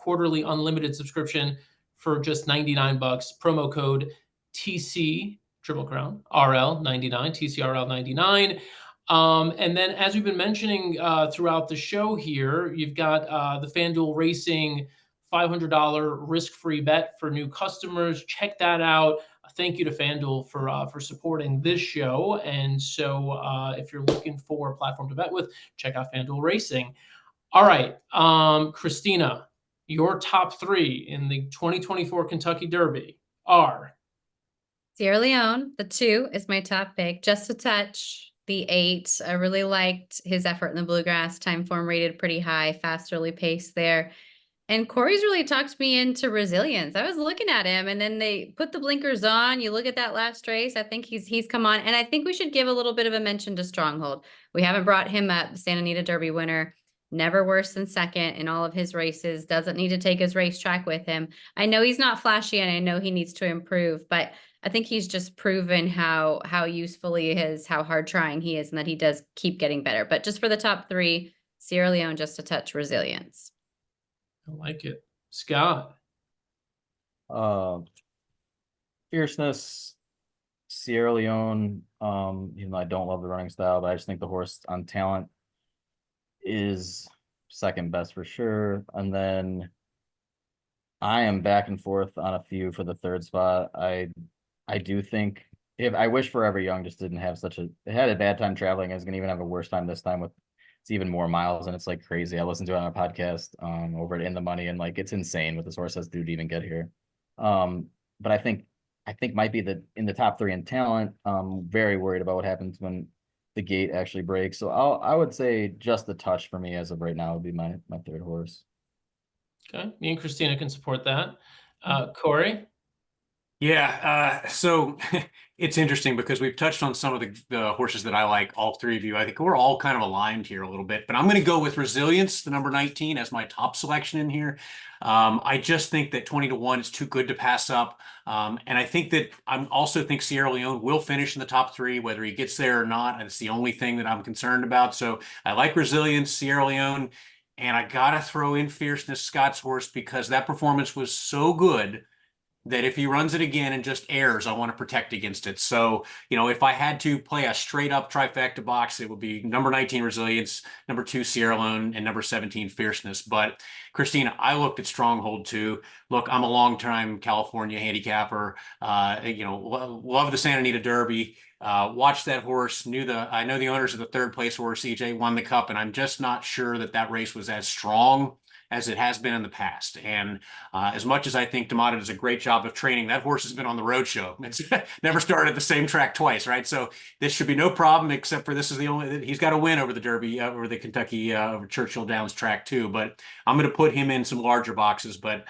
quarterly unlimited subscription for just 99 bucks. Promo code TC Triple Crown RL 99, TCRL 99. And then, as we've been mentioning throughout the show here, you've got the FanDuel Racing $500 risk-free bet for new customers. Check that out. Thank you to FanDuel for supporting this show. And so, if you're looking for a platform to bet with, check out FanDuel Racing. All right, Christina, your top three in the 2024 Kentucky Derby are? Sierra Leone, the 2 is my top pick. Just a Touch, the 8. I really liked his effort in the Bluegrass. Time form rated pretty high, fast early pace there. And Corey's really talked me into Resilience. I was looking at him, and then they put the blinkers on. You look at that last race, I think he's come on. And I think we should give a little bit of a mention to Stronghold. We haven't brought him up. The Santa Anita Derby winner, never worse than second in all of his races. Doesn't need to take his racetrack with him. I know he's not flashy, and I know he needs to improve, but I think he's just proven how useful he is, how hard trying he is, and that he does keep getting better. But just for the top 3, Sierra Leone, Just a Touch, Resilience. I like it. Scott. Fierceness, Sierra Leone. Even though I don't love the running style, but I just think the horse on talent is second best for sure. And then I am back and forth on a few for the third spot. I do think I wish Forever Young just didn't have it had a bad time traveling. It's gonna even have a worse time this time with it's even more miles, and it's like crazy. I listened to it on a podcast over at In the Money, and like it's insane what this horse has to do to even get here. But I think might be in the top 3 in talent. Very worried about what happens when the gate actually breaks. So I would say Just a Touch for me as of right now would be my third horse. Okay, me and Christina can support that. Corey? Yeah, so it's interesting because we've touched on some of the horses that I like, all 3 of you. I think we're all kind of aligned here a little bit, but I'm going to go with Resilience, the number 19, as my top selection in here. I just think that 20-1 is too good to pass up. And I think that I also think Sierra Leone will finish in the top 3, whether he gets there or not. It's the only thing that I'm concerned about. So I like Resilience, Sierra Leone, and I got to throw in Fierceness, Scott's horse, because that performance was so good that if he runs it again and just airs, I want to protect against it. So, if I had to play a straight up trifecta box, it would be number 19 Resilience, number 2 Sierra Leone, and number 17 Fierceness. But Christina, I looked at Stronghold too. Look, I'm a long-time California handicapper. Love the Santa Anita Derby. Watched that horse. I know the owners of the 3rd place horse, EJ, won the Cup, and I'm just not sure that race was as strong as it has been in the past. And as much as I think D'Amato does a great job of training, that horse has been on the road show. It's never started at the same track twice, right? So this should be no problem, except for this is the only, he's got to win over the Derby, over the Kentucky, over Churchill Downs track too. But I'm going to put him in some larger boxes. But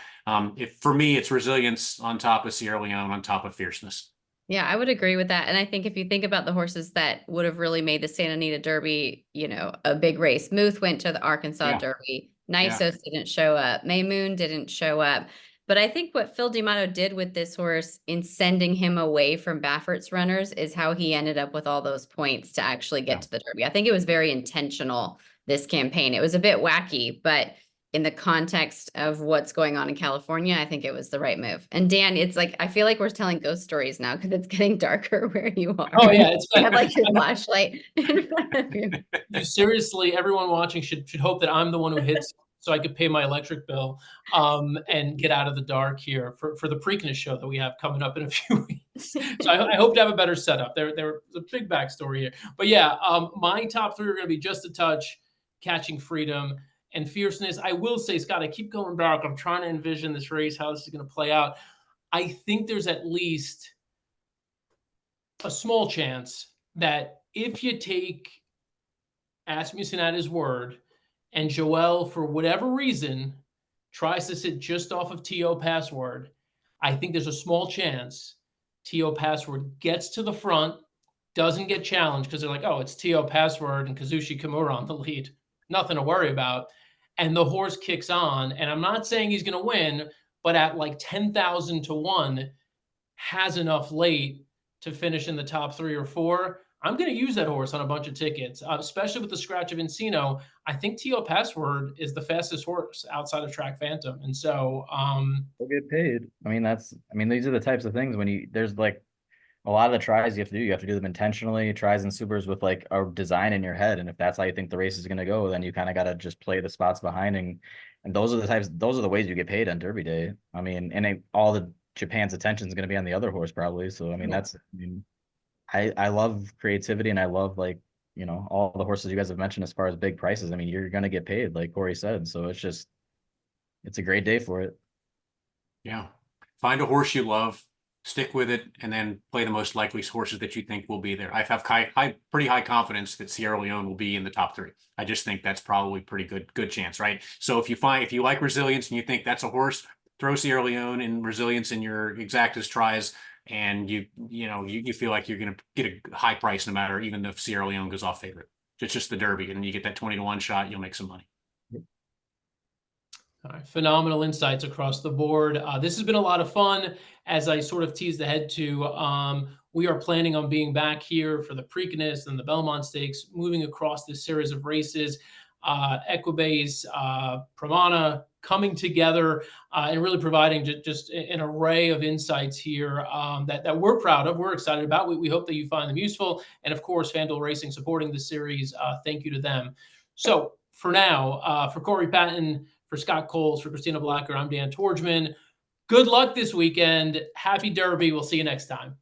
for me, it's Resilience on top of Sierra Leone, on top of Fierceness. Yeah, I would agree with that. And I think if you think about the horses that would have really made the Santa Anita Derby, a big race, Muth went to the Arkansas Derby. Nysos didn't show up. May Moon didn't show up. But I think what Phil D'Amato did with this horse in sending him away from Baffert's runners is how he ended up with all those points to actually get to the Derby. I think it was very intentional, this campaign. It was a bit wacky, but in the context of what's going on in California, I think it was the right move. And Dan, it's like, I feel like we're telling ghost stories now because it's getting darker where you are. Oh yeah, it's you have like your flashlight in front of you. Seriously, everyone watching should hope that I'm the one who hits so I could pay my electric bill and get out of the dark here for the Preakness show that we have coming up in a few weeks. So I hope to have a better setup. There's a big backstory here. But yeah, my top 3 are going to be Just a Touch, Catching Freedom, and Fierceness. I will say, Scott, I keep going back. I'm trying to envision this race, how this is going to play out. I think there's at least a small chance that if you take Asmussen at his word and Joel, for whatever reason, tries to sit just off of T.O. Password, I think there's a small chance T.O. Password gets to the front, doesn't get challenged because they're like, oh, it's T.O. Password and Kazushi Kimura on the lead. Nothing to worry about. And the horse kicks on. And I'm not saying he's going to win, but at like 10,000 to 1, has enough late to finish in the top 3 or 4. I'm going to use that horse on a bunch of tickets, especially with the scratch of Encino. I think T.O. Password is the fastest horse outside of Track Phantom. And so, They'll get paid. I mean, these are the types of things when there's like a lot of the tries you have to do. You have to do them intentionally, tries and supers with like a design in your head. And if that's how you think the race is going to go, then you kind of got to just play the spots behind. And those are the ways you get paid on Derby Day. I mean, and all the Japan's attention is going to be on the other horse probably. So, I mean, I love creativity and I love like, all the horses you guys have mentioned as far as big prices. I mean, you're going to get paid like Corey said. So it's a great day for it. Yeah. Find a horse you love, stick with it, and then play the most likely horses that you think will be there. I have pretty high confidence that Sierra Leone will be in the top 3. I just think that's probably pretty good chance, right? So if you like Resilience and you think that's a horse, throw Sierra Leone and Resilience in your exactas tries, and you feel like you're going to get a high price no matter, even if Sierra Leone goes off favorite. It's just the Derby, and you get that 20-1 shot, you'll make some money. All right, phenomenal insights across the board. This has been a lot of fun. As I sort of teased ahead to, we are planning on being back here for the Preakness and the Belmont Stakes, moving across this series of races, Equibase, Pramana, coming together and really providing just an array of insights here that we're proud of, we're excited about. We hope that you find them useful. And of course, FanDuel Racing supporting the series. Thank you to them. So for now, for Corey Patton, for Scott Coles, for Christina Blacker, I'm Dan Tordjman. Good luck this weekend. Happy Derby. We'll see you next time.